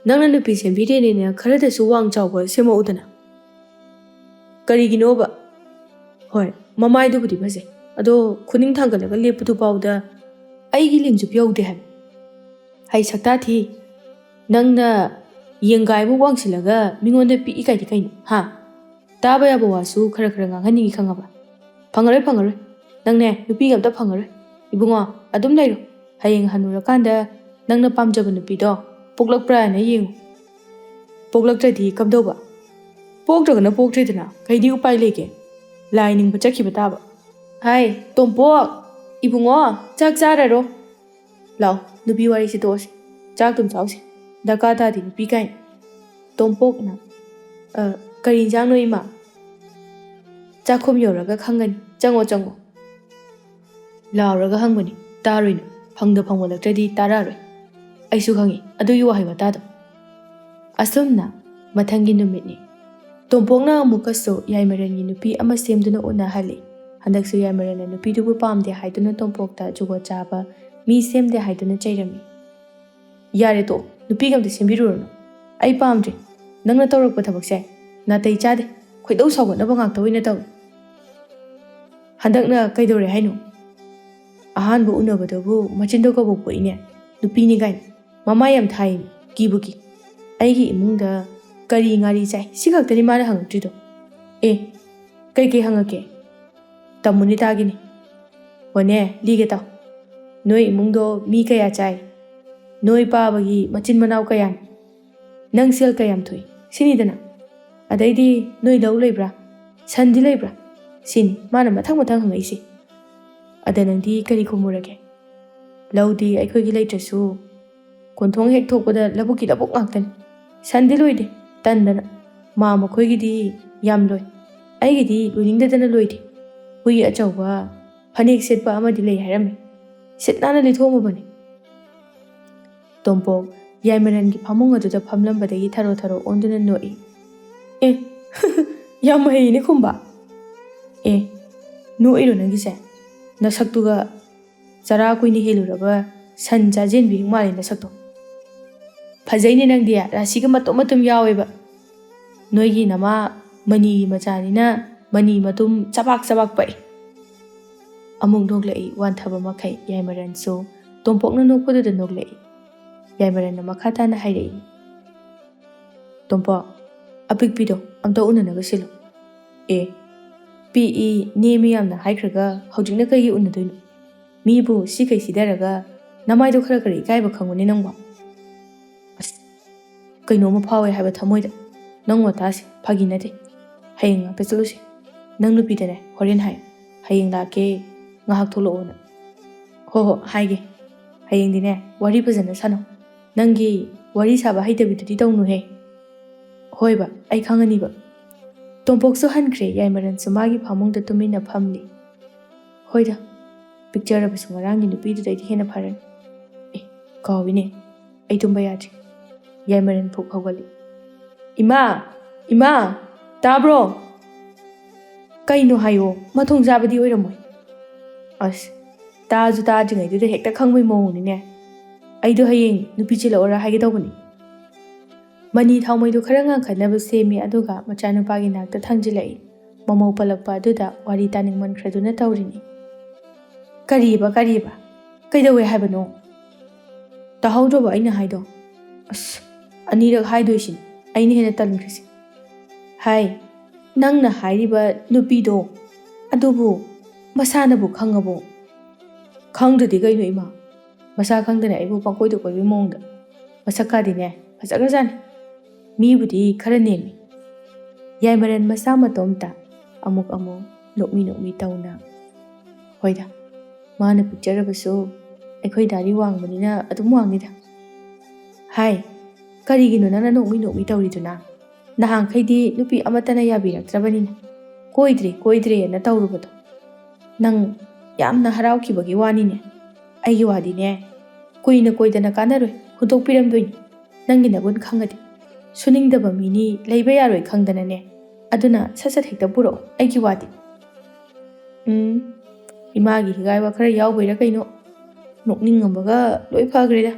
ꯅꯪꯅ ꯅꯨꯄꯤ ꯁꯦꯝꯕꯤꯔꯦꯅꯦꯅ ꯈꯔꯗꯁꯨ ꯋꯥꯡ ꯆꯥꯎꯕ ꯁꯦꯝꯃꯛꯎꯗꯅ꯫ ꯀꯔꯤꯒꯤꯅꯣꯕ? ꯍꯣꯏ, ꯃꯃꯥꯏꯗꯨꯕꯨꯗꯤ ꯐꯖꯩ, ꯑꯗꯣ ꯈꯨꯅꯤꯡ ꯊꯥꯡꯒꯠꯂꯒ ꯂꯦꯞꯄꯗꯨ ꯐꯥꯎꯗ ꯑꯩꯒꯤ ꯂꯦꯡꯖꯨꯞ ꯌꯧꯗꯦ ꯍꯥꯏꯕ꯫ ꯍꯩ ꯁꯛꯇꯥ ꯊꯤ, ꯅꯪꯅ ꯌꯦꯡꯒꯥꯏꯕꯨ ꯋꯥꯡꯁꯤꯜꯂꯒ ꯃꯤꯉꯣꯟꯗ ꯄꯤꯛꯏ ꯀꯥꯏꯗꯤ ꯀꯩꯅꯣ? ꯍꯥ? ꯇꯥꯕ ꯌꯥꯕ ꯋꯥꯁꯨ ꯈꯔ ꯉꯥꯡꯍꯟꯅꯤꯡꯉꯤ ꯈꯪꯉꯕ? ꯐꯪꯉꯔꯣꯏ, ꯅꯪꯅꯦ ꯅꯨꯄꯤꯒ ꯑꯝꯇ ꯐꯪꯉꯔꯣꯏ꯫ ꯏꯕꯨꯡꯉꯣ, ꯑꯗꯨꯝ ꯂꯩꯔꯣ, ꯍꯌꯦꯡ ꯍꯟꯅꯨꯔꯀꯥꯟꯗ ꯅꯪꯅ ꯄꯥꯝꯖꯕ ꯅꯨꯄꯤꯗꯣ ꯄꯣꯛꯂꯛꯄ꯭ꯔꯥꯅ ꯌꯦꯡꯉꯨ꯫ ꯄꯣꯛꯂꯛꯇ꯭ꯔꯗꯤ ꯀꯝꯗꯧꯕ? ꯄꯣꯛꯇ꯭ꯔꯒꯅ ꯄꯣꯛꯇ꯭ꯔꯦꯗꯅ, ꯀꯩꯗꯤ ꯎꯄꯥꯏ ꯂꯩꯒꯦ? ꯂꯥꯏ ꯅꯤꯡꯕ ꯆꯠꯈꯤꯕ ꯇꯥꯕ꯫ ꯍꯥꯏ ꯇꯣꯝꯄꯣꯛ, ꯏꯕꯨꯡꯉꯣ, ꯆꯥꯛ ꯆꯥꯔꯔꯣ? ꯂꯥꯎ, ꯅꯨꯄꯤ ꯋꯥꯔꯤꯁꯤ ꯇꯣꯛꯑꯁꯤ, ꯆꯥꯛ ꯇꯨꯝ ꯆꯥꯎꯁꯤ, ꯗꯔꯀꯥꯔ ꯇꯥꯗꯦ ꯅꯨꯄꯤ ꯀꯥꯏꯅ꯫ ꯇꯣꯝꯄꯣꯛꯅ ꯀꯔꯤ ꯏꯟꯖꯥꯡꯅꯣ ꯏꯃꯥ? ꯆꯥꯛꯈꯨꯝ ꯌꯧꯔꯒ ꯈꯪꯒꯅꯤ, ꯆꯪꯉꯣ꯫ ꯂꯥꯎꯔꯒ ꯍꯪꯕꯅꯤ, ꯇꯥꯔꯣꯏꯅ, ꯐꯪꯃꯜꯂꯛꯇ꯭ꯔꯗꯤ ꯇꯥꯔꯛꯑꯔꯣꯏ꯫ ꯑꯩꯁꯨ ꯈꯪꯉꯤ ꯑꯗꯨꯒꯤ ꯋꯥꯍꯩ ꯋꯥꯇꯥꯗꯣ꯫ ꯑꯁꯨꯝꯅ ꯃꯊꯪꯒꯤ ꯅꯨꯃꯤꯠꯅꯤ꯫ ꯇꯣꯝꯄꯣꯛꯅ ꯑꯃꯨꯛꯀꯁꯨ ꯌꯥꯏꯃꯔꯟꯒꯤ ꯅꯨꯄꯤ ꯑꯃ ꯁꯦꯝꯗꯨꯅ ꯎꯅꯍꯜꯂꯤ꯫ ꯍꯟꯗꯛꯁꯨ ꯌꯥꯏꯃꯔꯟꯅ ꯅꯨꯄꯤꯗꯨꯕꯨ ꯄꯥꯝꯗꯦ ꯍꯥꯏꯗꯨꯅ ꯇꯣꯝꯄꯣꯛꯇ ꯖꯨꯒꯣꯠ ꯆꯥꯕ ꯃꯤ ꯁꯦꯝꯗꯦ ꯍꯥꯏꯗꯨꯅ ꯆꯩꯔꯝꯃꯤ꯫ ꯌꯥꯔꯦ ꯇꯣꯛꯑꯣ, ꯅꯨꯄꯤꯒ ꯑꯝꯇ ꯁꯦꯝꯕꯤꯔꯨꯔꯅꯨ, ꯑꯩ ꯄꯥꯝꯗ꯭ꯔꯦ꯫ ꯅꯪꯅ ꯇꯧꯔꯛꯄ ꯊꯕꯛꯁꯦ ꯅꯥꯇꯩ ꯆꯥꯗꯦ, ꯈꯣꯏꯗꯧ ꯁꯥꯎꯒꯠꯅꯕ ꯉꯥꯛꯇ ꯑꯣꯏꯅ ꯇꯧꯏ꯫ ꯍꯟꯗꯛꯅ ꯀꯩꯗꯧꯔꯦ ꯍꯥꯏꯅꯣ? ꯑꯍꯥꯟꯕ ꯎꯅꯕꯗꯕꯨ ꯃꯆꯤꯟꯗꯣ ꯀꯕꯣꯛ ꯄꯣꯛꯏꯅꯦ, ꯅꯨꯄꯤꯅꯤ ꯀꯥꯏꯅ, ꯃꯃꯥꯏ ꯌꯥꯝ ꯊꯥꯏꯅꯤ, ꯀꯤꯕꯨ ꯀꯤ꯫ ꯑꯩꯒꯤ ꯏꯃꯨꯡꯗ ꯀꯔꯤ ꯉꯥꯔꯤ ꯆꯥꯏ ꯁꯤ ꯈꯛꯇꯅꯤ ꯃꯥꯅ ꯍꯪꯉꯛꯇ꯭ꯔꯤꯗꯣ꯫ ꯀꯩꯀꯩ ꯍꯪꯉꯛꯀꯦ? ꯇꯝꯃꯨꯅꯤ ꯇꯥꯒꯤꯅꯤ꯫ ꯍꯣꯅꯦ, ꯂꯤꯒꯦ ꯇꯥꯎ꯫ ꯅꯣꯏ ꯏꯃꯨꯡꯗꯣ ꯃꯤ ꯀꯌꯥ ꯆꯥꯏ? ꯅꯣꯏ ꯄꯥꯕꯒꯤ ꯃꯆꯤꯟ ꯃꯅꯥꯎ ꯀꯌꯥꯅꯤ? ꯅꯪ ꯁꯦꯜ ꯀꯌꯥꯝ ꯊꯣꯛꯏ ꯁꯤꯅꯤꯗꯅ? ꯑꯗꯩꯗꯤ ꯅꯣꯏ ꯂꯧ ꯂꯩꯕ꯭ꯔꯥ? ꯁꯟꯗꯤ ꯂꯩꯕ꯭ꯔꯥ? ꯁꯤꯅꯤ ꯃꯥꯅ ꯃꯊꯪ ꯍꯪꯉꯛꯏꯁꯦ꯫ ꯑꯗ ꯅꯪꯗꯤ ꯀꯔꯤ ꯈꯨꯝꯃꯨꯔꯒꯦ? ꯂꯧꯗꯤ ꯑꯩꯈꯣꯏꯒꯤ ꯂꯩꯇ꯭ꯔꯁꯨ ꯀꯣꯟꯊꯣꯡ ꯍꯦꯛ ꯊꯣꯛꯄꯗ ꯂꯧꯕꯨꯛꯀꯤ ꯂꯧꯕꯨꯛ ꯉꯥꯛꯇꯅꯤ꯫ ꯁꯟꯗꯤ ꯂꯣꯏꯗꯦ, ꯇꯟꯗꯅ꯫ ꯃꯥ ꯃꯈꯣꯏꯒꯤꯗꯤ ꯌꯥꯝ ꯂꯣꯏ, ꯑꯩꯒꯤꯗꯤ ꯂꯣꯏꯅꯤꯡꯗꯗꯅ ꯂꯣꯏꯗꯦ꯫ ꯍꯨꯏ ꯑꯆꯧꯕ ꯐꯅꯦꯛ ꯁꯦꯠꯄ ꯑꯃꯗꯤ ꯂꯩ ꯍꯥꯏꯔꯝꯃꯤ, ꯁꯤꯠ ꯅꯥꯟꯅ ꯂꯤꯊꯣꯛꯑꯝꯃꯕꯅꯤ꯫ ꯇꯣꯝꯄꯣꯛ ꯌꯥꯏꯃꯔꯟꯒꯤ ꯐꯃꯨꯡ ꯑꯗꯨꯗ ꯐꯝꯂꯝꯕꯗꯒꯤ ꯊꯔꯣ ꯑꯣꯟꯗꯨꯅ ꯅꯣꯛꯏ꯫ ꯌꯥꯝ ꯍꯩꯅꯦ ꯈꯨꯝꯕ꯫ ꯅꯣꯛꯏꯔꯣ ꯅꯪꯒꯤꯁꯦ? ꯅꯁꯛꯇꯨꯒ ꯆꯔꯥ ꯀꯨꯏꯅ ꯍꯦꯜꯂꯨꯔꯕ ꯁꯟ ꯆꯥꯖꯦꯟꯕꯤ ꯃꯥꯜꯂꯤ ꯅꯁꯛꯇꯣ꯫ ꯐꯖꯩꯅꯦ ꯅꯪꯗꯤ, ꯔꯥꯁꯤꯒ ꯃꯇꯨꯝ ꯌꯥꯎꯋꯦꯕ꯫ ꯅꯣꯏꯒꯤ ꯅꯃꯥ ꯃꯅꯤꯒꯤ ꯃꯆꯥꯅꯤꯅ ꯃꯅꯤ ꯃꯇꯨꯝ ꯆꯕꯥꯛ ꯄꯛꯏ꯫ ꯑꯃꯨꯛ ꯅꯣꯛꯂꯛꯏ ꯋꯥꯟꯊꯕ ꯃꯈꯩ ꯌꯥꯏꯃꯔꯟꯁꯨ ꯇꯣꯝꯄꯣꯛꯅ ꯅꯣꯛꯄꯗꯨꯗ ꯅꯣꯛꯂꯛꯏ꯫ ꯌꯥꯏꯃꯔꯟꯅ ꯃꯈꯥ ꯇꯥꯅ ꯍꯥꯏꯔꯛꯏ꯫ ꯇꯣꯝꯄꯣꯛ, ꯑꯄꯤꯛꯄꯤꯗꯣ ꯑꯝꯇ ꯎꯅꯅꯕ ꯁꯤꯜꯂꯨ꯫ ꯄꯤꯛꯏ ꯅꯦꯝꯃꯤ ꯌꯥꯝꯅ ꯍꯥꯏꯈ꯭ꯔꯒ ꯍꯧꯖꯤꯛꯅ ꯀꯩꯒꯤ ꯎꯅꯗꯣꯏꯅꯣ? ꯃꯤꯕꯨ ꯁꯤꯈꯩ ꯁꯤꯙꯔꯒ ꯅꯃꯥꯏꯗꯣ ꯈꯔ ꯏꯀꯥꯏꯕ ꯈꯪꯉꯨꯅꯦ ꯅꯪꯕꯣ꯫ ꯑꯁ, ꯀꯩꯅꯣꯝꯃ ꯐꯥꯎꯋꯦ ꯍꯥꯏꯕ ꯊꯃꯣꯏꯗ, ꯅꯪ ꯋꯥꯇꯥꯁꯦ ꯐꯥꯒꯤ ꯅꯠꯇꯦ꯫ ꯍꯌꯦꯡ ꯉꯥꯛꯇ ꯆꯠꯂꯨꯁꯤ꯫ ꯅꯪ ꯅꯨꯄꯤꯗꯅꯦ ꯍꯣꯔꯦꯟ ꯍꯥꯏꯌꯨ, ꯍꯌꯦꯡ ꯂꯥꯛꯀꯦ ꯉꯥꯏꯍꯥꯛ ꯊꯣꯛꯂꯛꯑꯣꯅ꯫ ꯍꯣ ꯍꯥꯏꯒꯦ꯫ ꯍꯌꯦꯡꯗꯤꯅꯦ ꯋꯥꯔꯤ ꯐꯖꯅ ꯁꯥꯟꯅꯧ, ꯅꯪꯒꯤ ꯋꯥꯔꯤ ꯁꯥꯕ ꯍꯩꯇꯕꯤꯗꯨꯗꯤ ꯇꯧꯅꯨꯍꯦ꯫ ꯍꯣꯏꯕ, ꯑꯩ ꯈꯪꯉꯅꯤꯕ꯫ ꯇꯣꯝꯄꯣꯛꯁꯨ ꯍꯟꯈ꯭ꯔꯦ, ꯌꯥꯏꯃꯔꯟꯁꯨ ꯃꯥꯒꯤ ꯐꯃꯨꯡꯗ ꯇꯨꯃꯤꯟꯅ ꯐꯝꯂꯤ꯫ ꯍꯣꯏꯗ, ꯄꯤꯛꯆꯔꯕꯁꯨ ꯉꯔꯥꯡꯒꯤ ꯅꯨꯄꯤꯗꯨꯗꯩꯗꯤ ꯍꯦꯟꯅ ꯐꯔꯅꯤ꯫ ꯀꯥꯎꯏꯅꯦ, ꯑꯩ ꯇꯨꯝꯕ ꯌꯥꯗ꯭ꯔꯤ꯫ ꯌꯥꯏꯃꯔꯟ ꯐꯨꯛ ꯍꯧꯒꯠꯂꯤ꯫ ꯏꯃꯥ, ꯇꯥꯕ꯭ꯔꯣ? ꯀꯩꯅꯣ ꯍꯥꯏꯌꯣ, ꯃꯊꯣꯡ ꯆꯥꯕꯗꯤ ꯑꯣꯏꯔꯝꯃꯣꯏ꯫ ꯑꯁ, ꯇꯥꯁꯨ ꯇꯥꯗ꯭ꯔꯤꯉꯩꯗꯨꯗ ꯍꯦꯛꯇ ꯈꯪꯕꯩ ꯃꯑꯣꯡꯅꯤꯅꯦ꯫ ꯑꯩꯗꯣ ꯍꯌꯦꯡ ꯅꯨꯄꯤ ꯆꯦꯜꯂꯛꯑꯣꯔꯥ ꯍꯥꯏꯒꯦ ꯇꯧꯕꯅꯤ꯫ ꯃꯅꯤ ꯊꯥꯎꯃꯩꯗꯨ ꯈꯔ ꯉꯥꯡꯈꯠꯅꯕ ꯁꯦꯝꯃꯤ, ꯑꯗꯨꯒ ꯃꯆꯥꯅꯨꯄꯥꯒꯤ ꯅꯥꯛꯇ ꯊꯥꯡꯖꯤꯜꯂꯛꯏ꯫ ꯃꯃꯧ ꯄꯜꯂꯛꯄ ꯑꯗꯨꯗ ꯋꯥꯔꯤ ꯇꯥꯅꯤꯡꯃꯟꯈ꯭ꯔꯗꯨꯅ ꯇꯧꯔꯤꯅꯤ꯫ ꯀꯔꯤꯕ? ꯀꯩꯗꯧꯋꯦ ꯍꯥꯏꯕꯅꯣ? ꯇꯥꯍꯧꯗ꯭ꯔꯕꯣ ꯑꯩꯅ ꯍꯥꯏꯗꯣ? ꯑꯁ, ꯑꯅꯤꯔꯛ ꯍꯥꯏꯗꯣꯏꯁꯤꯅꯤ ꯑꯩꯅ ꯍꯦꯟꯅ ꯇꯟꯈ꯭ꯔꯤꯁꯤ꯫ ꯍꯥꯏ, ꯅꯪꯅ ꯍꯥꯏꯔꯤꯕ ꯅꯨꯄꯤꯗꯣ ꯑꯗꯨꯕꯨ ꯃꯁꯥꯅꯕꯨ ꯈꯪꯉꯕꯣ? ꯈꯪꯗ꯭ꯔꯗꯤ ꯀꯩꯅꯣ ꯏꯃꯥ, ꯃꯁꯥ ꯈꯪꯗꯅ ꯑꯩꯕꯨ ꯄꯪꯀꯣꯏꯗ ꯀꯣꯏꯕꯒꯤ ꯃꯑꯣꯡꯗ꯫ ꯃꯁꯛꯀꯥꯗꯤꯅꯦ ꯐꯖꯈ꯭ꯔꯖꯥꯠꯅꯤ, ꯃꯤꯕꯨꯗꯤ ꯈꯔ ꯅꯦꯝꯃꯤ꯫ ꯌꯥꯏꯃꯔꯟ ꯃꯁꯥ ꯃꯇꯣꯝꯇ ꯑꯃꯨꯛ ꯅꯣꯛꯃꯤ ꯇꯧꯅ, ꯍꯣꯏꯗ, ꯃꯥꯅ ꯄꯤꯛꯆꯔꯕꯁꯨ ꯑꯩꯈꯣꯏ ꯗꯥꯗꯤ ꯋꯥꯡꯕꯅꯤꯅ ꯑꯗꯨꯝ ꯋꯥꯡꯅꯤꯗ꯫ ꯍꯥꯏ, ꯀꯔꯤꯒꯤꯅꯣ ꯅꯪꯅ ꯅꯣꯛꯃꯤ ꯇꯧꯔꯤꯗꯨꯅ? ꯅꯍꯥꯟꯈꯩꯗꯤ ꯅꯨꯄꯤ ꯑꯃꯠꯇꯅ ꯌꯥꯕꯤꯔꯛꯇ꯭ꯔꯕꯅꯤꯅ ꯀꯣꯏꯗ꯭ꯔꯦꯅ ꯇꯧꯔꯨꯕꯗꯣ ꯅꯪ ꯌꯥꯝꯅ ꯍꯔꯥꯎꯈꯤꯕꯒꯤ ꯋꯥꯅꯤꯅꯦ ꯑꯩꯒꯤ ꯋꯥꯗꯤꯅꯦ ꯀꯨꯏꯅ ꯀꯣꯏꯗꯅ ꯀꯥꯟꯅꯔꯣꯏ ꯍꯨꯟꯇꯣꯛꯄꯤꯔꯝꯗꯣꯏꯅꯤ ꯅꯪꯒꯤ ꯅꯒꯨꯟ ꯈꯪꯉꯗꯤ ꯁꯨꯅꯤꯡꯗꯕ ꯃꯤꯅꯤ ꯂꯩꯕ ꯌꯥꯔꯣꯏ ꯈꯪꯗꯅꯅꯦ ꯑꯗꯨꯅ ꯁꯠ ꯍꯦꯛꯇ ꯄꯨꯔꯛꯑꯣ ꯑꯩꯒꯤ ꯋꯥꯗꯤ ꯏꯃꯥꯒꯤ ꯍꯤꯒꯥꯏꯕ ꯈꯔ ꯌꯥꯎꯕꯩꯔꯥ ꯀꯩꯅꯣ ꯅꯣꯛꯅꯤꯡꯉꯝꯕꯒ ꯂꯣꯏ ꯐꯈ꯭ꯔꯦꯗ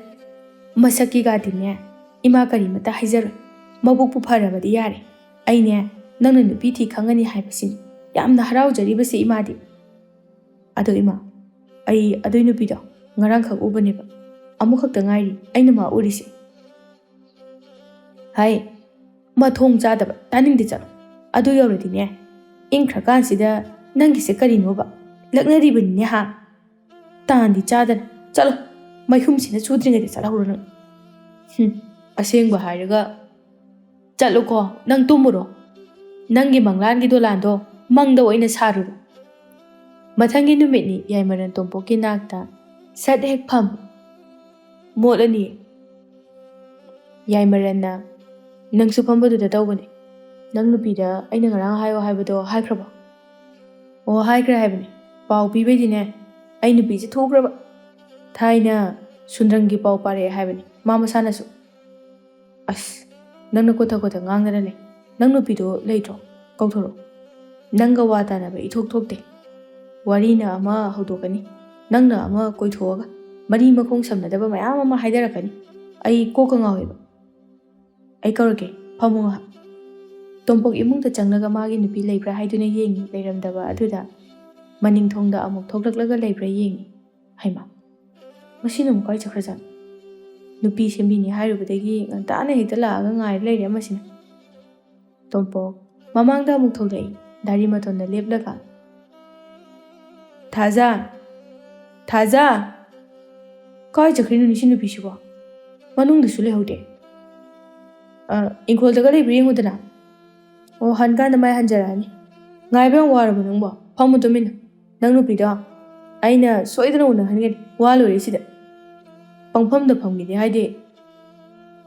ꯃꯁꯛꯀꯤꯒꯗꯤꯅꯦ ꯏꯃꯥ ꯀꯔꯤꯃꯇ ꯍꯥꯏꯖꯔꯣꯏ ꯃꯕꯨꯛꯄꯨ ꯐꯔꯕꯗꯤ ꯌꯥꯔꯦ ꯑꯩꯅꯦ ꯅꯪꯅ ꯅꯨꯄꯤ ꯊꯤ ꯈꯪꯉꯅꯤ ꯍꯥꯏꯕꯁꯤꯅꯤ ꯌꯥꯝꯅ ꯍꯔꯥꯎꯖꯔꯤꯕꯁꯤ ꯏꯃꯥꯗꯤ ꯑꯗꯣ ꯏꯃꯥ ꯑꯩ ꯑꯗꯨꯏ ꯅꯨꯄꯤꯗꯣ ꯉꯔꯥꯡꯈꯛ ꯎꯕꯅꯦꯕ ꯑꯃꯨꯛꯈꯛꯇ ꯉꯥꯏꯔꯤ ꯑꯩꯅ ꯃꯥ ꯎꯔꯤꯁꯦ ꯍꯥꯏ ꯃꯊꯣꯡ ꯆꯥꯗꯕ ꯇꯥꯅꯤꯡꯗꯦ ꯆꯠꯂꯣ ꯑꯗꯨ ꯌꯧꯔꯗꯤꯅꯦ ꯏꯪꯈ꯭ꯔꯀꯥꯟꯁꯤꯗ ꯅꯪꯒꯤꯁꯦ ꯀꯔꯤꯅꯣꯕ ꯂꯛꯅꯔꯤꯕꯅꯤꯅꯦ ꯍꯥ ꯇꯥꯟꯗꯤ ꯆꯥꯗꯅ ꯆꯠꯂꯣ ꯃꯩꯍꯨꯝꯁꯤꯅ ꯆꯨꯗ꯭ꯔꯤꯉꯩꯗ ꯆꯠꯍꯧꯔꯣ ꯅꯪ ꯑꯁꯦꯡꯕ ꯍꯥꯏꯔꯒ ꯆꯠꯂꯣꯀꯣ ꯅꯪ ꯇꯨꯝꯃꯨꯔꯣ ꯅꯪꯒꯤ ꯃꯪꯂꯥꯟꯒꯤ ꯗꯣꯂꯥꯟꯗꯣ ꯃꯪꯗ ꯑꯣꯏꯅ ꯁꯥꯔꯨꯔꯣ ꯃꯊꯪꯒꯤ ꯅꯨꯃꯤꯠꯅꯤ ꯌꯥꯏꯃꯔꯟ ꯇꯣꯝꯄꯣꯛꯀꯤ ꯅꯥꯛꯇ ꯁꯠ ꯍꯦꯛ ꯐꯝ ꯃꯣꯠꯂꯅꯤ ꯌꯥꯏꯃꯔꯟꯅ ꯅꯪꯁꯨ ꯐꯝꯕꯗꯨꯗ ꯇꯧꯕꯅꯦ ꯅꯪ ꯅꯨꯄꯤꯗ ꯑꯩꯅ ꯉꯔꯥꯡ ꯍꯥꯏꯌꯣ ꯍꯥꯏꯕꯗꯣ ꯍꯥꯏꯈ꯭ꯔꯕꯣ ꯑꯣ ꯍꯥꯏꯈ꯭ꯔꯦ ꯍꯥꯏꯕꯅꯦ ꯄꯥꯎ ꯄꯤꯕꯩꯗꯤꯅꯦ ꯑꯩ ꯅꯨꯄꯤꯁꯦ ꯊꯨꯈ꯭ꯔꯕ ꯊꯥꯏꯅ ꯁꯨꯟꯗ꯭ꯔꯪꯒꯤ ꯄꯥꯎ ꯄꯥꯔꯛꯑꯦ ꯍꯥꯏꯕꯅꯤ ꯃꯥ ꯃꯁꯥꯅꯁꯨ ꯑꯁ ꯅꯪꯅ ꯀꯣꯊ ꯉꯥꯡꯗꯅ ꯂꯩ ꯅꯪ ꯅꯨꯄꯤꯗꯣ ꯂꯩꯇ꯭ꯔꯣ ꯀꯧꯊꯣꯔꯛꯑꯣ ꯅꯪꯒ ꯋꯥ ꯇꯥꯅꯕ ꯏꯊꯣꯛ ꯊꯣꯛꯇꯦ ꯋꯥꯔꯤꯅ ꯑꯃ ꯍꯧꯗꯣꯛꯀꯅꯤ ꯅꯪꯅ ꯑꯃ ꯀꯣꯏꯊꯣꯛꯑꯒ ꯃꯔꯤ ꯃꯈꯣꯡ ꯁꯝꯅꯗꯕ ꯃꯌꯥꯝ ꯑꯃ ꯍꯥꯏꯗꯔꯛꯀꯅꯤ ꯑꯩ ꯀꯣꯛꯀ ꯉꯥꯎꯋꯦꯕ ꯑꯩ ꯀꯧꯔꯛꯀꯦ ꯐꯝꯃꯨ ꯉꯥꯏꯍꯥꯛ ꯇꯣꯝꯄꯣꯛ ꯏꯃꯨꯡꯗ ꯆꯪꯂꯒ ꯃꯥꯒꯤ ꯅꯨꯄꯤ ꯂꯩꯕ꯭ꯔꯥ ꯍꯥꯏꯗꯨꯅ ꯌꯦꯡꯉꯤ ꯂꯩꯔꯝꯗꯕ ꯑꯗꯨꯗ ꯃꯅꯤꯡꯊꯣꯡꯗ ꯑꯃꯨꯛ ꯊꯣꯛꯂꯛꯂꯒ ꯂꯩꯕ꯭ꯔꯥ ꯌꯦꯡꯉꯤ ꯍꯩꯃꯥ ꯃꯁꯤꯅ ꯑꯃꯨꯛ ꯀꯥꯏ ꯆꯠꯈ꯭ꯔꯖꯥꯠꯅꯣ ꯅꯨꯄꯤ ꯁꯦꯝꯕꯤꯅꯤ ꯍꯥꯏꯔꯨꯕꯗꯒꯤ ꯉꯟꯇꯥꯅ ꯍꯦꯛꯇ ꯂꯥꯛꯑꯒ ꯉꯥꯏꯔ ꯂꯩꯔꯦ ꯑꯃꯁꯤꯅ ꯇꯣꯝꯄꯣꯛ ꯃꯃꯥꯡꯗ ꯑꯃꯨꯛ ꯊꯣꯛꯂꯛꯏ ꯗꯥꯔꯤ ꯃꯇꯣꯟꯗ ꯂꯦꯞꯂꯒ ꯊꯥꯖ ꯀꯥꯏ ꯆꯠꯈ꯭ꯔꯤꯅꯣ ꯁꯤ ꯅꯨꯄꯤꯁꯤꯕꯣ ꯃꯅꯨꯡꯗꯁꯨ ꯂꯩꯍꯧꯗꯦ ꯏꯪꯈꯣꯜꯗꯒ ꯂꯩꯕ꯭ꯔꯥ ꯌꯦꯡꯉꯨꯗꯅ ꯑꯣ ꯍꯟꯀꯥꯟꯗ ꯃꯥꯏ ꯍꯟꯖꯔꯛꯑꯅꯤ ꯉꯥꯏꯕ ꯌꯥꯝ ꯋꯥꯔꯕ ꯅꯪꯕꯣ ꯐꯝꯃꯨ ꯇꯨꯃꯤꯟꯅ ꯅꯪ ꯅꯨꯄꯤꯗꯣ ꯑꯩꯅ ꯁꯣꯏꯗꯅ ꯎꯅꯍꯟꯒꯅꯤ ꯋꯥ ꯂꯣꯏꯔꯦ ꯁꯤꯗ ꯄꯪꯐꯝꯗ ꯐꯝꯒꯦꯗꯤ ꯍꯥꯏꯗꯤ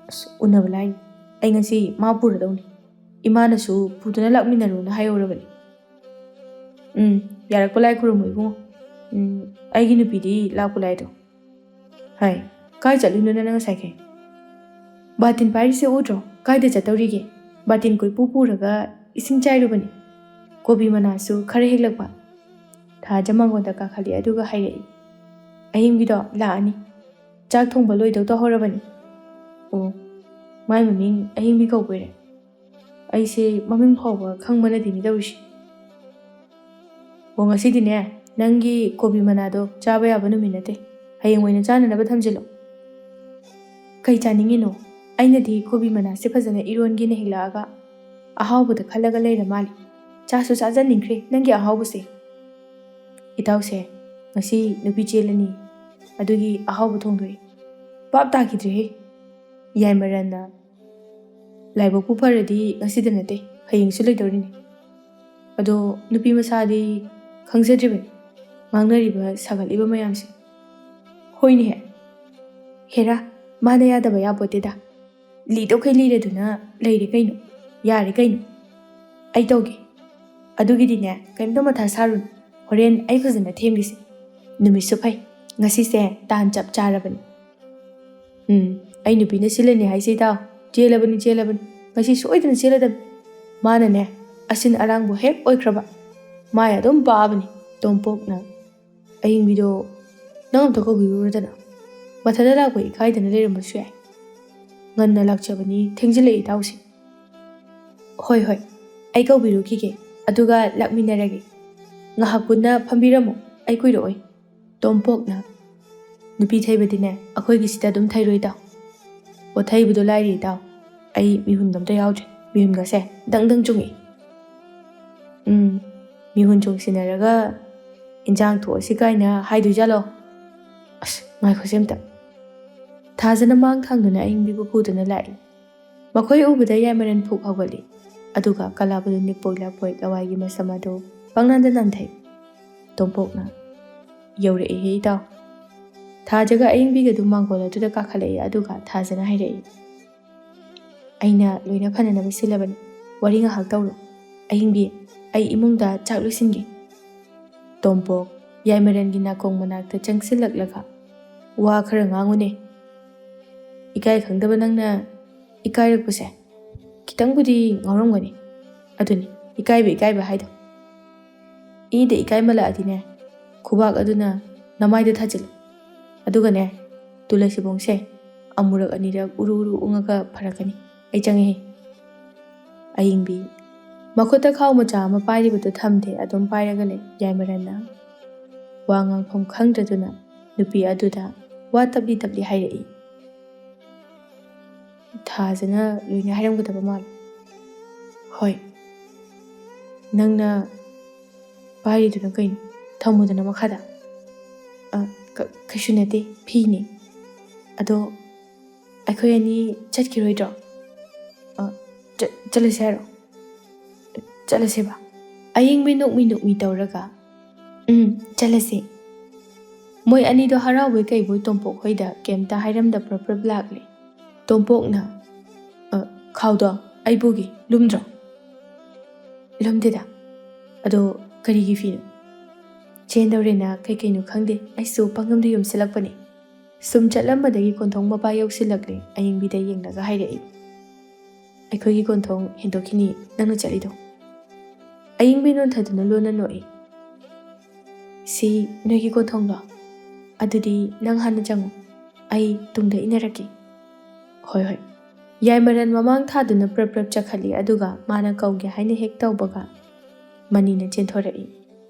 ꯑꯁ ꯎꯅꯕ ꯂꯥꯏꯅꯤ ꯑꯩ ꯉꯁꯤ ꯃꯥ ꯄꯨꯔꯗꯧꯅꯤ ꯏꯃꯥꯅꯁꯨ ꯄꯨꯗꯨꯅ ꯂꯥꯛꯃꯤꯟꯅꯔꯨꯅ ꯍꯥꯏꯍꯧꯔꯕꯅꯤ ꯌꯥꯔꯛꯄ ꯂꯥꯏ ꯈꯨꯔꯨꯝꯃꯨ ꯏꯕꯨꯡꯉꯣ ꯑꯩꯒꯤ ꯅꯨꯄꯤꯗꯤ ꯂꯥꯛꯄ ꯂꯥꯏꯗꯣ ꯍꯥꯏ ꯀꯥꯏ ꯆꯠꯂꯤꯅꯣ ꯅꯪ ꯉꯁꯥꯏꯈꯩ ꯕꯥꯇꯤꯟ ꯄꯥꯏꯔꯤꯁꯦ ꯎꯗ꯭ꯔꯣ ꯀꯥꯏꯗ ꯆꯠꯇꯧꯔꯤꯒꯦ ꯕꯥꯇꯤꯟ ꯀꯣꯏꯄꯨ ꯄꯨꯔꯒ ꯏꯁꯤꯡ ꯆꯥꯏꯔꯨꯕꯅꯤ ꯀꯣꯕꯤ ꯃꯅꯥꯁꯨ ꯈꯔ ꯍꯦꯛꯂꯛꯄ ꯊꯥꯖ ꯃꯉꯣꯟꯗ ꯀꯥꯈꯠꯂꯤ ꯑꯗꯨꯒ ꯍꯥꯏꯔꯛꯏ ꯑꯍꯤꯡꯒꯤꯗꯣ ꯂꯥꯛꯑꯅꯤ ꯆꯥꯛ ꯊꯣꯡꯕ ꯂꯣꯏꯗꯧ ꯇꯧꯍꯧꯔꯕꯅꯤ ꯑꯣ ꯃꯥꯏ ꯃꯃꯤꯡ ꯑꯍꯤꯡꯕꯤ ꯀꯧꯕꯩꯔꯦ ꯑꯩꯁꯦ ꯃꯃꯤꯡ ꯐꯥꯎꯕ ꯈꯪꯕꯅꯗꯤꯅꯤ ꯇꯧꯔꯤꯁꯤ ꯑꯣ ꯉꯁꯤꯗꯤꯅꯦ ꯅꯪꯒꯤ ꯀꯣꯕꯤ ꯃꯅꯥꯗꯣ ꯆꯥꯕ ꯌꯥꯕ ꯅꯨꯃꯤꯠ ꯅꯠꯇꯦ ꯍꯌꯦꯡ ꯑꯣꯏꯅ ꯆꯥꯅꯅꯕ ꯊꯝꯖꯤꯜꯂꯣ ꯀꯩ ꯆꯥꯅꯤꯡꯉꯤꯅꯣ ꯑꯩꯅꯗꯤ ꯀꯣꯕꯤ ꯃꯅꯥꯁꯦ ꯐꯖꯅ ꯏꯔꯣꯟꯒꯦꯅ ꯍꯦꯛꯂꯛꯑꯒ ꯑꯍꯥꯎꯕꯗ ꯈꯜꯂꯒ ꯂꯩꯔ ꯃꯥꯜꯂꯤ ꯆꯥꯁꯨ ꯆꯥꯖꯅꯤꯡꯈ꯭ꯔꯦ ꯅꯪꯒꯤ ꯑꯍꯥꯎꯕꯁꯦ ꯏꯇꯥꯎꯁꯦ ꯉꯁꯤ ꯅꯨꯄꯤ ꯆꯦꯜꯂꯅꯤ ꯑꯗꯨꯒꯤ ꯑꯍꯥꯎꯕ ꯊꯣꯡꯗꯣꯛꯏ ꯄꯥꯞ ꯇꯥꯈꯤꯗ꯭ꯔꯦꯍꯦ ꯌꯥꯏꯃꯔꯟꯅ ꯂꯥꯏꯕꯛꯄꯨ ꯐꯔꯗꯤ ꯉꯁꯤꯗ ꯅꯠꯇꯦ ꯍꯌꯦꯡꯁꯨ ꯂꯩꯗꯧꯔꯤꯅꯤ ꯑꯗꯣ ꯅꯨꯄꯤ ꯃꯁꯥꯗꯤ ꯈꯪꯖꯗ꯭ꯔꯤꯕꯅꯤ ꯉꯥꯡꯅꯔꯤꯕ ꯁꯥꯒꯠꯂꯤꯕ ꯃꯌꯥꯝꯁꯦ ꯍꯣꯏꯅꯦꯍꯦ ꯍꯦꯔꯥ ꯃꯥꯅ ꯌꯥꯗꯕ ꯌꯥꯄꯣꯠꯇꯦꯗ ꯂꯤꯗꯧꯈꯩ ꯂꯤꯔꯗꯨꯅ ꯂꯩꯔꯦ ꯀꯩꯅꯣ ꯌꯥꯔꯦ ꯀꯩꯅꯣ ꯑꯩ ꯇꯧꯒꯦ ꯑꯗꯨꯒꯤꯗꯤꯅꯦ ꯀꯩꯝꯇ ꯃꯊꯥ ꯁꯥꯔꯨꯅꯨ ꯍꯣꯔꯦꯟ ꯑꯩ ꯐꯖꯅ ꯊꯦꯝꯒꯤꯁꯦ ꯅꯨꯃꯤꯠꯁꯨ ꯐꯩ ꯉꯁꯤꯁꯦ ꯇꯥꯟ ꯆꯞ ꯆꯥꯔꯕꯅꯤ ꯑꯩ ꯅꯨꯄꯤꯅ ꯁꯤꯜꯂꯅꯤ ꯍꯥꯏꯁꯦ ꯏꯇꯥꯎ ꯆꯦꯜꯂꯕꯅꯤ ꯉꯁꯤ ꯁꯣꯏꯗꯅ ꯆꯦꯜꯂꯗꯕꯅꯤ ꯃꯥꯅꯅꯦ ꯑꯁꯤꯟ ꯑꯔꯥꯡꯕꯨ ꯍꯦꯛ ꯑꯣꯏꯈ꯭ꯔꯕ ꯃꯥꯏ ꯑꯗꯨꯝ ꯄꯥꯛꯑꯕꯅꯤ ꯇꯣꯝꯄꯣꯛꯅ ꯑꯌꯤꯡꯕꯤꯗꯣ ꯅꯪ ꯑꯝꯇ ꯀꯧꯕꯤꯔꯨꯔꯗꯅ ꯃꯊꯟꯇ ꯂꯥꯛꯄ ꯏꯀꯥꯏꯗꯅ ꯂꯩꯔꯝꯕꯁꯨ ꯌꯥꯏ ꯉꯟꯅ ꯂꯥꯛꯆꯕꯅꯤ ꯊꯦꯡꯖꯤꯜꯂꯛꯏ ꯏꯇꯥꯎꯁꯦ ꯍꯣꯏ ꯑꯩ ꯀꯧꯕꯤꯔꯨꯈꯤꯒꯦ ꯑꯗꯨꯒ ꯂꯥꯛꯃꯤꯟꯅꯔꯒꯦ ꯉꯥꯏꯍꯥꯛ ꯄꯨꯟꯅ ꯐꯝꯕꯤꯔꯝꯃꯨ ꯑꯩ ꯀꯨꯏꯔꯛꯑꯣꯏ ꯇꯣꯝꯄꯣꯛꯅ ꯅꯨꯄꯤ ꯊꯩꯕꯗꯤꯅꯦ ꯑꯩꯈꯣꯏꯒꯤꯁꯤꯗ ꯑꯗꯨꯝ ꯊꯩꯔꯣꯏ ꯏꯇꯥꯎ ꯑꯣ ꯊꯩꯕꯗꯣ ꯂꯥꯏꯔꯤ ꯏꯇꯥꯎ ꯑꯩ ꯃꯤꯍꯨꯟ ꯑꯝꯇ ꯌꯥꯎꯗ꯭ꯔꯦ ꯃꯤꯍꯨꯟꯒꯁꯦ ꯗꯪ ꯆꯨꯡꯉꯤ ꯃꯤꯍꯨꯟ ꯆꯣꯡꯁꯤꯟꯅꯔꯒ ꯏꯟꯖꯥꯡ ꯊꯣꯛꯑꯁꯤ ꯀꯥꯏꯅ ꯍꯥꯏꯗꯣꯏꯖꯥꯠꯂꯣ ꯑꯁ ꯉꯥꯏꯈꯣꯁꯦ ꯑꯝꯇ ꯊꯥꯖꯅ ꯃꯥꯡ ꯊꯥꯡꯗꯨꯅ ꯑꯌꯤꯡꯕꯤꯕꯨ ꯄꯨꯗꯨꯅ ꯂꯥꯛꯏ ꯃꯈꯣꯏ ꯎꯕꯗ ꯌꯥꯏꯃꯔꯟ ꯐꯨꯛ ꯍꯧꯒꯠꯂꯤ ꯑꯗꯨꯒ ꯀꯂꯥꯕꯨꯗ ꯅꯤꯛꯄꯣꯏ ꯂꯥꯛꯄꯣꯏ ꯂꯋꯥꯏꯒꯤ ꯃꯁꯝ ꯑꯗꯨ ꯄꯪꯅꯥꯟꯗ ꯅꯥꯟꯊꯩ ꯇꯣꯝꯄꯣꯛꯅ ꯌꯧꯔꯛꯏꯍꯦ ꯏꯇꯥꯎ ꯊꯥꯖꯒ ꯑꯌꯤꯡꯕꯤꯒꯗꯨ ꯃꯥꯡꯒꯣꯜ ꯑꯗꯨꯗ ꯀꯥꯈꯠꯂꯛꯏ ꯑꯗꯨꯒ ꯊꯥꯖꯅ ꯍꯥꯏꯔꯛꯏ ꯑꯩꯅ ꯂꯣꯏꯅ ꯐꯅꯅꯕ ꯁꯤꯜꯂꯕꯅꯤ ꯋꯥꯔꯤ ꯉꯥꯏꯍꯥꯛ ꯇꯧꯔꯣ ꯑꯍꯤꯡꯕꯤ, ꯑꯩ ꯏꯃꯨꯡꯗ ꯆꯥꯛ ꯂꯣꯏꯁꯤꯟꯒꯦ꯫ ꯇꯣꯝꯄꯣꯛ ꯌꯥꯏꯃꯔꯟꯒꯤ ꯅꯥꯀꯣꯡ ꯃꯅꯥꯛꯇ ꯆꯪꯁꯤꯜꯂꯛꯂꯒ ꯋꯥ ꯈꯔ ꯉꯥꯡꯉꯨꯅꯦ꯫ ꯏꯀꯥꯏ ꯈꯪꯗꯕ ꯅꯪꯅ ꯏꯀꯥꯏꯔꯛꯄꯁꯦ ꯈꯤꯇꯪꯕꯨꯗꯤ ꯉꯥꯎꯔꯝꯒꯅꯤ, ꯑꯗꯨꯅꯤ ꯏꯀꯥꯏꯕ ꯍꯥꯏꯗꯣ꯫ ꯏꯗ ꯏꯀꯥꯏꯃꯜꯂꯛꯑꯗꯤꯅꯦ ꯈꯨꯕꯥꯛ ꯑꯗꯨꯅ ꯅꯃꯥꯏꯗ ꯊꯥꯖꯤꯜꯂꯨ, ꯑꯗꯨꯒꯅꯦ ꯇꯨꯂꯁꯤꯕꯣꯡꯁꯦ ꯑꯃꯨꯔꯛ ꯑꯅꯤꯔꯛ ꯎꯔꯨ ꯎꯪꯉꯒ ꯐꯔꯛꯀꯅꯤ꯫ ꯑꯩ ꯆꯪꯉꯦꯍꯦ꯫ ꯑꯌꯤꯡꯕꯤ ꯃꯈꯨꯠꯇ ꯈꯥꯎ ꯃꯆꯥ ꯑꯃ ꯄꯥꯏꯔꯤꯕꯗꯨ ꯊꯝꯗꯦ, ꯑꯗꯨꯝ ꯄꯥꯏꯔꯒ ꯂꯩ꯫ ꯌꯥꯏꯃꯔꯟꯅ ꯋꯥ ꯉꯥꯡꯐꯝ ꯈꯪꯗ꯭ꯔꯗꯨꯅ ꯅꯨꯄꯤ ꯑꯗꯨꯗ ꯋꯥ ꯇꯞꯂꯤ ꯇꯞꯂꯤ ꯍꯥꯏꯔꯛꯏ꯫ ꯊꯥꯖꯅ ꯂꯣꯏꯅ ꯍꯥꯏꯔꯝꯒꯗꯕ ꯃꯥꯜꯂꯤ꯫ ꯍꯣꯏ, ꯅꯪꯅ ꯄꯥꯏꯔꯤꯗꯨꯅ ꯀꯩꯅꯣ? ꯊꯝꯃꯨꯗꯅ ꯃꯈꯥꯗ꯫ ꯀꯩꯁꯨ ꯅꯠꯇꯦ, ꯐꯤꯅꯤ꯫ ꯑꯗꯣ ꯑꯩꯈꯣꯏ ꯑꯅꯤ ꯆꯠꯈꯤꯔꯣꯏꯗ꯭ꯔꯣ? ꯆꯠꯂꯁꯦ ꯍꯥꯏꯔꯣ? ꯆꯠꯂꯁꯦꯕ꯫ ꯑꯌꯤꯡꯕꯤ ꯅꯣꯛꯃꯤ ꯇꯧꯔꯒ ꯆꯠꯂꯁꯦ꯫ ꯃꯣꯏ ꯑꯅꯤꯗꯣ ꯍꯔꯥꯎꯕꯣꯏ ꯀꯩꯕꯣꯏ ꯇꯣꯝꯄꯣꯛ ꯍꯣꯏꯗ ꯀꯩꯝꯇ ꯍꯥꯏꯔꯝꯗ ꯄ꯭ꯔꯞ ꯂꯥꯛꯂꯦ꯫ ꯇꯣꯝꯄꯣꯛꯅ ꯈꯥꯎꯗꯣ ꯑꯩ ꯄꯨꯒꯦ, ꯂꯨꯝꯗ꯭ꯔꯣ? ꯂꯨꯝꯗꯦꯗ꯫ ꯑꯗꯣ ꯀꯔꯤꯒꯤ ꯐꯤꯅꯣ? ꯆꯦꯟꯗꯧꯔꯦꯅ ꯀꯩꯅꯣ ꯈꯪꯗꯦ, ꯑꯩꯁꯨ ꯄꯥꯡꯒꯝꯗ ꯌꯣꯝꯁꯤꯜꯂꯛꯄꯅꯦ꯫ ꯁꯨꯝ ꯆꯠꯂꯝꯕꯗꯒꯤ ꯀꯣꯟꯊꯣꯡ ꯃꯄꯥ ꯌꯧꯁꯤꯜꯂꯛꯂꯦ꯫ ꯑꯌꯤꯡꯕꯤꯗ ꯌꯦꯡꯂꯒ ꯍꯥꯏꯔꯛꯏ, ꯑꯩꯈꯣꯏꯒꯤ ꯀꯣꯟꯊꯣꯡ ꯍꯦꯟꯗꯣꯛꯈꯤꯅꯤ ꯅꯪꯅ ꯆꯠꯂꯤꯗꯣ꯫ ꯑꯌꯤꯡꯕꯤ ꯅꯣꯟꯊꯗꯨꯅ ꯂꯣꯟꯅ ꯅꯣꯛꯏ꯫ ꯁꯤ ꯅꯣꯏꯒꯤ ꯀꯣꯟꯊꯣꯡꯂꯣ? ꯑꯗꯨꯗꯤ ꯅꯪ ꯍꯥꯟꯅ ꯆꯪꯉꯨ, ꯑꯩ ꯇꯨꯡꯗ ꯏꯟꯅꯔꯛꯀꯦ꯫ ꯍꯣꯏ꯫ ꯌꯥꯏꯃꯔꯟ ꯃꯃꯥꯡ ꯊꯥꯗꯨꯅ ꯄ꯭ꯔꯞ ꯆꯠꯈꯠꯂꯤ, ꯑꯗꯨꯒ ꯃꯥꯅ ꯀꯧꯒꯦ ꯍꯥꯏꯅ ꯍꯦꯛ ꯇꯧꯕꯒ ꯃꯅꯤꯅ ꯆꯦꯟꯊꯣꯔꯛꯏ꯫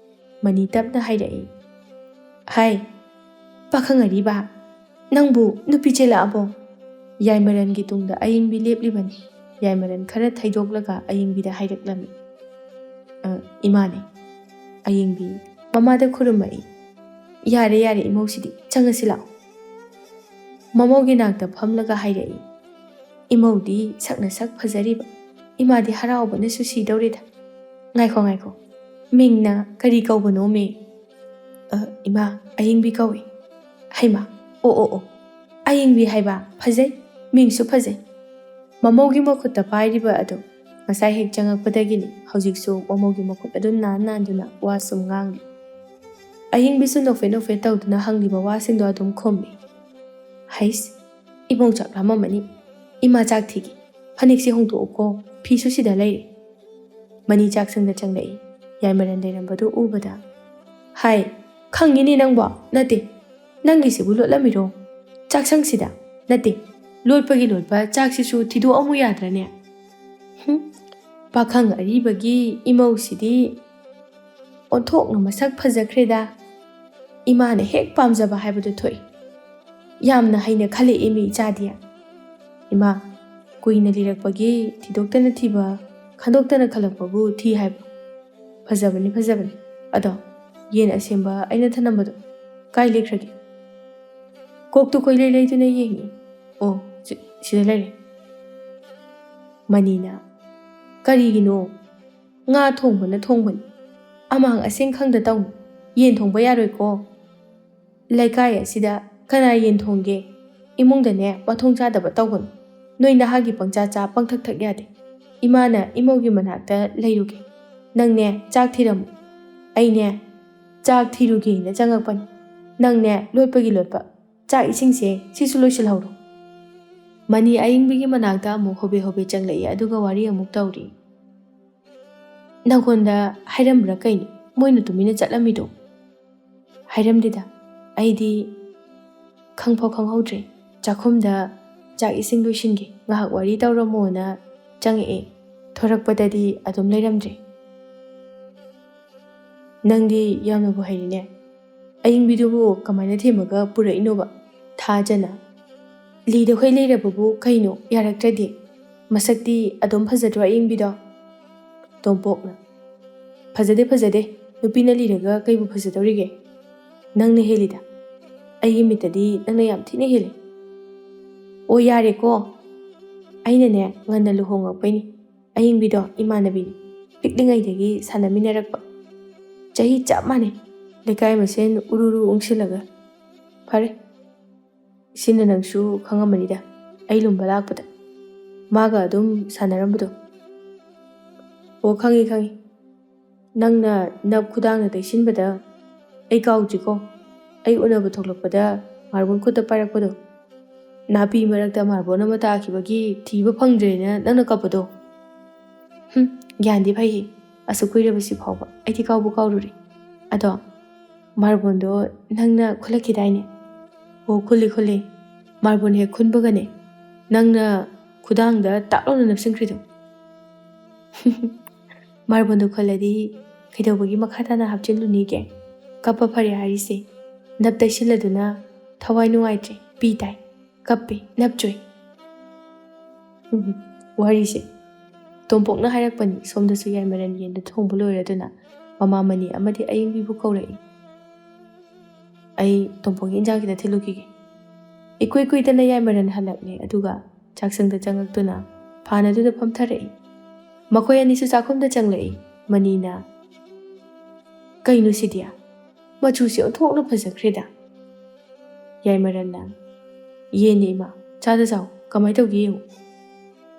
ꯃꯅꯤ ꯇꯞꯅ ꯍꯥꯏꯔꯛꯏ, ꯍꯥꯏ ꯄꯥꯈꯪ ꯑꯔꯤꯕ, ꯅꯪꯕꯨ ꯅꯨꯄꯤ ꯆꯦꯜꯂꯛꯑꯕꯣ? ꯌꯥꯏꯃꯔꯟꯒꯤ ꯇꯨꯡꯗ ꯑꯌꯤꯡꯕꯤ ꯂꯦꯞꯂꯤꯕꯅꯤ꯫ ꯌꯥꯏꯃꯔꯟ ꯈꯔ ꯊꯩꯗꯣꯛꯂꯒ ꯑꯌꯤꯡꯕꯤꯗ ꯍꯥꯏꯔꯛꯂꯝꯃꯤ, ꯏꯃꯥꯅꯦ꯫ ꯑꯌꯤꯡꯕꯤ ꯃꯃꯥꯗ ꯈꯨꯔꯨꯝꯃꯛꯏ꯫ ꯌꯥꯔꯦ ꯏꯃꯧꯁꯤꯗꯤ, ꯆꯪꯉꯁꯤ ꯂꯥꯛꯑꯣ꯫ ꯃꯃꯧꯒꯤ ꯅꯥꯛꯇ ꯐꯝꯂꯒ ꯍꯥꯏꯔꯛꯏ, ꯏꯃꯧꯗꯤ ꯁꯛꯅ ꯁꯛ ꯐꯖꯔꯤꯕ, ꯏꯃꯥꯗꯤ ꯍꯔꯥꯎꯕꯅꯁꯨ ꯁꯤꯗꯧꯔꯦꯗ꯫ ꯉꯥꯏꯈꯣ, ꯃꯤꯡꯅ ꯀꯔꯤ ꯀꯧꯕꯅꯣꯃꯦ? ꯏꯃꯥ, ꯑꯌꯤꯡꯕꯤ ꯀꯧꯏ꯫ ꯍꯩꯃꯥ, ꯑꯣ, ꯑꯌꯤꯡꯕꯤ ꯍꯥꯏꯕ, ꯐꯖꯩ, ꯃꯤꯡꯁꯨ ꯐꯖꯩ꯫ ꯃꯃꯧꯒꯤ ꯃꯈꯨꯠꯇ ꯄꯥꯏꯔꯤꯕ ꯑꯗꯨ ꯉꯁꯥꯏ ꯍꯦꯛ ꯆꯪꯉꯛꯄꯗꯒꯤꯅꯤ ꯍꯧꯖꯤꯛꯁꯨ ꯃꯃꯧꯒꯤ ꯃꯈꯨꯠ ꯑꯗꯨ ꯅꯥꯟꯗꯨꯅ ꯋꯥ ꯁꯨꯝ ꯉꯥꯡꯂꯤ꯫ ꯑꯌꯤꯡꯕꯤꯁꯨ ꯅꯣꯛꯐꯦꯠ ꯇꯧꯗꯨꯅ ꯍꯪꯂꯤꯕ ꯋꯥꯁꯤꯡꯗꯣ ꯑꯗꯨꯝ ꯈꯨꯝꯃꯤ꯫ ꯍꯩꯁ, ꯏꯃꯧ ꯆꯥꯛ ꯂꯥꯝꯃꯝꯃꯅꯤ, ꯏꯃꯥ ꯆꯥꯛ ꯊꯤꯒꯦ, ꯐꯅꯦꯛꯁꯦ ꯍꯣꯡꯗꯣꯛꯎꯀꯣ, ꯐꯤꯁꯨ ꯁꯤꯗ ꯂꯩꯔꯦ꯫ ꯃꯅꯤ ꯆꯥꯛꯁꯪꯗ ꯆꯪꯂꯛꯏ꯫ ꯌꯥꯏꯃꯔꯟ ꯂꯩꯔꯝꯕꯗꯨ ꯎꯕꯗ, ꯍꯥꯏ, ꯈꯪꯉꯤꯅꯦ ꯅꯪꯕꯣ? ꯅꯠꯇꯦ, ꯅꯪꯒꯤꯁꯤꯕꯨ ꯂꯣꯠꯂꯝꯃꯤꯔꯣ? ꯆꯥꯛꯁꯪꯁꯤꯗ ꯅꯠꯇꯦ, ꯂꯣꯠꯄꯒꯤ ꯂꯣꯠꯄ ꯆꯥꯛꯁꯤꯁꯨ ꯊꯤꯗꯣꯛꯑꯝꯃꯨ ꯌꯥꯗ꯭ꯔꯅꯦ? ꯄꯥꯈꯪ ꯑꯔꯤꯕꯒꯤ ꯏꯃꯧꯁꯤꯗꯤ ꯑꯣꯟꯊꯣꯛꯅ ꯃꯁꯛ ꯐꯖꯈ꯭ꯔꯦꯗ꯫ ꯏꯃꯥꯅ ꯍꯦꯛ ꯄꯥꯝꯖꯕ ꯍꯥꯏꯕꯗꯨ ꯊꯣꯛꯏ꯫ ꯌꯥꯝꯅ ꯍꯩꯅ ꯈꯜꯂꯛꯑꯦ ꯏꯆꯥꯗꯤ꯫ ꯏꯃꯥ, ꯀꯨꯏꯅ ꯂꯤꯔꯛꯄꯒꯤ ꯊꯤꯗꯣꯛꯇꯅ ꯊꯤꯕ, ꯈꯟꯗꯣꯛꯇꯅ ꯈꯜꯂꯛꯄꯕꯨ ꯊꯤ ꯍꯥꯏꯕ? ꯐꯖꯕꯅꯤ, ꯑꯗꯣ ꯌꯦꯟ ꯑꯁꯦꯝꯕ ꯑꯩꯅ ꯊꯅꯝꯕꯗꯣ ꯀꯥꯏ ꯂꯩꯈ꯭ꯔꯒꯦ? ꯀꯣꯛꯇꯨ ꯀꯣꯏꯂꯩ ꯂꯩꯗꯨꯅ ꯌꯦꯡꯉꯤ꯫ ꯑꯣ, ꯁꯤꯗ ꯂꯩꯔꯦ꯫ ꯃꯅꯤꯅ, ꯀꯔꯤꯒꯤꯅꯣ? ꯉꯥ ꯊꯣꯡꯕꯅ ꯊꯣꯡꯕꯅꯤ, ꯑꯃꯥꯡ ꯑꯁꯦꯡ ꯈꯪꯗ ꯇꯧꯅꯨ, ꯌꯦꯟ ꯊꯣꯡꯕ ꯌꯥꯔꯣꯏꯀꯣ꯫ ꯂꯩꯀꯥꯏ ꯑꯁꯤꯗ ꯀꯅꯥ ꯌꯦꯟ ꯊꯣꯡꯒꯦ? ꯏꯃꯨꯡꯗꯅꯦ ꯃꯊꯣꯡ ꯆꯥꯗꯕ ꯇꯧꯒꯅꯨ꯫ ꯅꯣꯏ ꯅꯍꯥꯒꯤ ꯄꯪꯆꯥ ꯄꯪꯊꯛ ꯊꯛ ꯌꯥꯗꯦ꯫ ꯏꯃꯥꯅ ꯏꯃꯧꯒꯤ ꯃꯅꯥꯛꯇ ꯂꯩꯔꯨꯒꯦ, ꯅꯪꯅꯦ ꯆꯥꯛ ꯊꯤꯔꯝꯃꯨ꯫ ꯑꯩꯅꯦ ꯆꯥꯛ ꯊꯤꯔꯨꯒꯦꯅ ꯆꯪꯉꯛꯄꯅꯤ, ꯅꯪꯅꯦ ꯂꯣꯠꯄꯒꯤ ꯂꯣꯠꯄ, ꯆꯥꯛ ꯏꯁꯤꯡꯁꯦ ꯁꯤꯁꯨ ꯂꯣꯏꯁꯤꯜꯍꯧꯔꯣ꯫ ꯃꯅꯤ ꯑꯌꯤꯡꯕꯤꯒꯤ ꯃꯅꯥꯛꯇ ꯑꯃꯨꯛ ꯍꯣꯕꯦ ꯆꯪꯂꯛꯏ, ꯑꯗꯨꯒ ꯋꯥꯔꯤ ꯑꯃꯨꯛ ꯇꯧꯔꯤ꯫ ꯅꯪꯉꯣꯟꯗ ꯍꯥꯏꯔꯝꯕ꯭ꯔꯥ ꯀꯩꯅꯣ ꯃꯣꯏꯅ ꯇꯨꯃꯤꯟꯅ ꯆꯠꯂꯝꯃꯤꯗꯣ? ꯍꯥꯏꯔꯝꯗꯦꯗ, ꯑꯩꯗꯤ ꯈꯪꯐꯥꯎ ꯈꯪꯍꯧꯗ꯭ꯔꯦ꯫ ꯆꯥꯛꯈꯨꯝꯗ ꯆꯥꯛ ꯏꯁꯤꯡ ꯂꯣꯏꯁꯤꯟꯒꯦ, ꯉꯥꯏꯍꯥꯛ ꯋꯥꯔꯤ ꯇꯧꯔꯝꯃꯣꯅ ꯆꯪꯉꯛꯑꯦ, ꯊꯣꯔꯛꯄꯗꯗꯤ ꯑꯗꯨꯝ ꯂꯩꯔꯝꯗ꯭ꯔꯦ꯫ ꯅꯪꯗꯤ ꯌꯥꯝꯅꯕꯨ ꯍꯩꯔꯤꯅꯦ꯫ ꯑꯌꯤꯡꯕꯤꯗꯨꯕꯨ ꯀꯃꯥꯏꯅ ꯊꯦꯝꯃꯒ ꯄꯨꯔꯛꯏꯅꯣꯕ? ꯊꯥꯖꯅ ꯂꯤꯗꯈꯣꯏ ꯂꯩꯔꯕꯕꯨ ꯀꯩꯅꯣ ꯌꯥꯔꯛꯇ꯭ꯔꯗꯤ? ꯃꯁꯛꯇꯤ ꯑꯗꯨꯝ ꯐꯖꯗ꯭ꯔꯣ ꯑꯌꯤꯡꯕꯤꯗꯣ? ꯇꯣꯝꯄꯣꯛꯅ, ꯐꯖꯗꯦ, ꯅꯨꯄꯤꯅ ꯂꯤꯔꯒ ꯀꯩꯕꯨ ꯐꯖꯗꯧꯔꯤꯒꯦ? ꯅꯪꯅ ꯍꯦꯜꯂꯤꯗ, ꯑꯩꯒꯤ ꯃꯤꯠꯇꯗꯤ ꯅꯪꯅ ꯌꯥꯝ ꯊꯤꯅ ꯍꯦꯜꯂꯤ꯫ ꯑꯣ ꯌꯥꯔꯦꯀꯣ, ꯑꯩꯅꯅꯦ ꯉꯟꯅ ꯂꯨꯍꯣꯡꯉꯛꯄꯩꯅꯤ꯫ ꯑꯌꯤꯡꯕꯤꯗꯣ ꯏꯃꯥꯟꯅꯕꯤꯅꯤ, ꯄꯤꯛꯂꯤꯉꯩꯗꯒꯤ ꯁꯥꯟꯅꯃꯤꯟꯅꯔꯛꯄ, ꯆꯍꯤ ꯆꯞ ꯃꯥꯟꯅꯩ, ꯂꯩꯀꯥꯏ ꯃꯁꯦꯟ ꯎꯔꯨ ꯎꯪꯁꯤꯜꯂꯒ꯫ ꯐꯔꯦ, ꯁꯤꯅ ꯅꯪꯁꯨ ꯈꯪꯉꯝꯃꯅꯤꯗ, ꯑꯩ ꯂꯨꯝꯕ ꯂꯥꯛꯄꯗ ꯃꯥꯒ ꯑꯗꯨꯝ ꯁꯥꯟꯅꯔꯝꯕꯗꯣ꯫ ꯑꯣ ꯈꯪꯉꯤ ꯈꯪꯉꯤ ꯅꯪꯅ ꯅꯞ ꯈꯨꯗꯥꯡꯅ ꯇꯩꯁꯤꯟꯕꯗ ꯑꯩ ꯀꯥꯎꯗ꯭ꯔꯤꯀꯣ ꯑꯩ ꯎꯅꯕ ꯊꯣꯛꯂꯛꯄꯗ ꯃꯥꯔꯕꯣꯟ ꯈꯨꯠꯇ ꯄꯥꯏꯔꯛꯄꯗꯣ ꯅꯥꯄꯤ ꯃꯔꯛꯇ ꯃꯥꯔꯕꯣꯟ ꯑꯃ ꯇꯥꯈꯤꯕꯒꯤ ꯊꯤꯕ ꯐꯪꯗ꯭ꯔꯦꯅ ꯅꯪꯅ ꯀꯞꯄꯗꯣ ꯒ꯭ꯌꯥꯟꯗꯤ ꯐꯩꯌꯦ ꯑꯁꯨꯛ ꯀꯨꯏꯔꯕꯁꯤ ꯐꯥꯎꯕ ꯑꯩꯗꯤ ꯀꯥꯎꯕꯨ ꯀꯥꯎꯔꯨꯔꯦ ꯑꯗꯣ ꯃꯥꯔꯕꯣꯟꯗꯣ ꯅꯪꯅ ꯈꯨꯜꯂꯛꯈꯤꯗꯥꯏꯅꯦ ꯑꯣ ꯈꯨꯜꯂꯤ ꯃꯥꯔꯕꯣꯟ ꯍꯦꯛ ꯈꯨꯟꯕꯒꯅꯦ ꯅꯪꯅ ꯈꯨꯗꯥꯡꯗ ꯇꯥꯛ ꯂꯥꯎꯅ ꯅꯞꯁꯤꯟꯈ꯭ꯔꯤꯗꯣ ꯃꯥꯔꯕꯣꯟꯗꯣ ꯈꯨꯜꯂꯗꯤ ꯀꯩꯗꯧꯕꯒꯤ ꯃꯈꯥ ꯇꯥꯅ ꯍꯥꯞꯆꯤꯜꯂꯨꯅꯤꯒꯦ ꯀꯞꯄ ꯐꯔꯦ ꯍꯥꯏꯔꯤꯁꯦ ꯅꯞ ꯇꯩꯁꯤꯜꯂꯗꯨꯅ ꯊꯋꯥꯏ ꯅꯨꯡꯉꯥꯏꯇ꯭ꯔꯦ ꯄꯤ ꯇꯥꯏ ꯀꯞꯄꯦ ꯅꯞꯆꯣꯏ ꯋꯥꯔꯤꯁꯦ ꯇꯣꯝꯄꯣꯛꯅ ꯍꯥꯏꯔꯛꯄꯅꯤ ꯁꯣꯝꯗꯁꯨ ꯌꯥꯏꯃꯔꯟ ꯌꯦꯟꯗꯣ ꯊꯣꯡꯕ ꯂꯣꯏꯔꯗꯨꯅ ꯃꯃꯥ ꯃꯅꯤ ꯑꯃꯗꯤ ꯑꯌꯤꯡꯕꯤꯕꯨ ꯀꯧꯔꯛꯏ ꯑꯩ ꯇꯣꯝꯄꯣꯛꯒꯤ ꯏꯟꯖꯥꯡ ꯈꯤꯇ ꯊꯤꯜꯂꯨꯈꯤꯒꯦ ꯏꯀꯨꯏ ꯀꯨꯏꯗꯅ ꯌꯥꯏꯃꯔꯟ ꯍꯜꯂꯛꯂꯦ ꯑꯗꯨꯒ ꯆꯥꯛꯁꯪꯗ ꯆꯪꯉꯛꯇꯨꯅ ꯐꯥꯟ ꯑꯗꯨꯗ ꯐꯝꯊꯔꯛꯏ ꯃꯈꯣꯏ ꯑꯅꯤꯁꯨ ꯆꯥꯛꯈꯨꯝꯗ ꯆꯪꯂꯛꯏ ꯃꯅꯤꯅ ꯀꯩꯅꯣ ꯁꯤꯗꯤ ꯃꯆꯨꯁꯤ ꯑꯣꯟꯊꯣꯛꯅ ꯐꯖꯈ꯭ꯔꯦꯗ ꯌꯥꯏꯃꯔꯟꯅ ꯌꯦꯟꯅꯤ ꯏꯃꯥ ꯆꯥꯗ ꯆꯥꯎ ꯀꯃꯥꯏꯅ ꯇꯧꯒꯦ ꯌꯦꯡꯉꯨ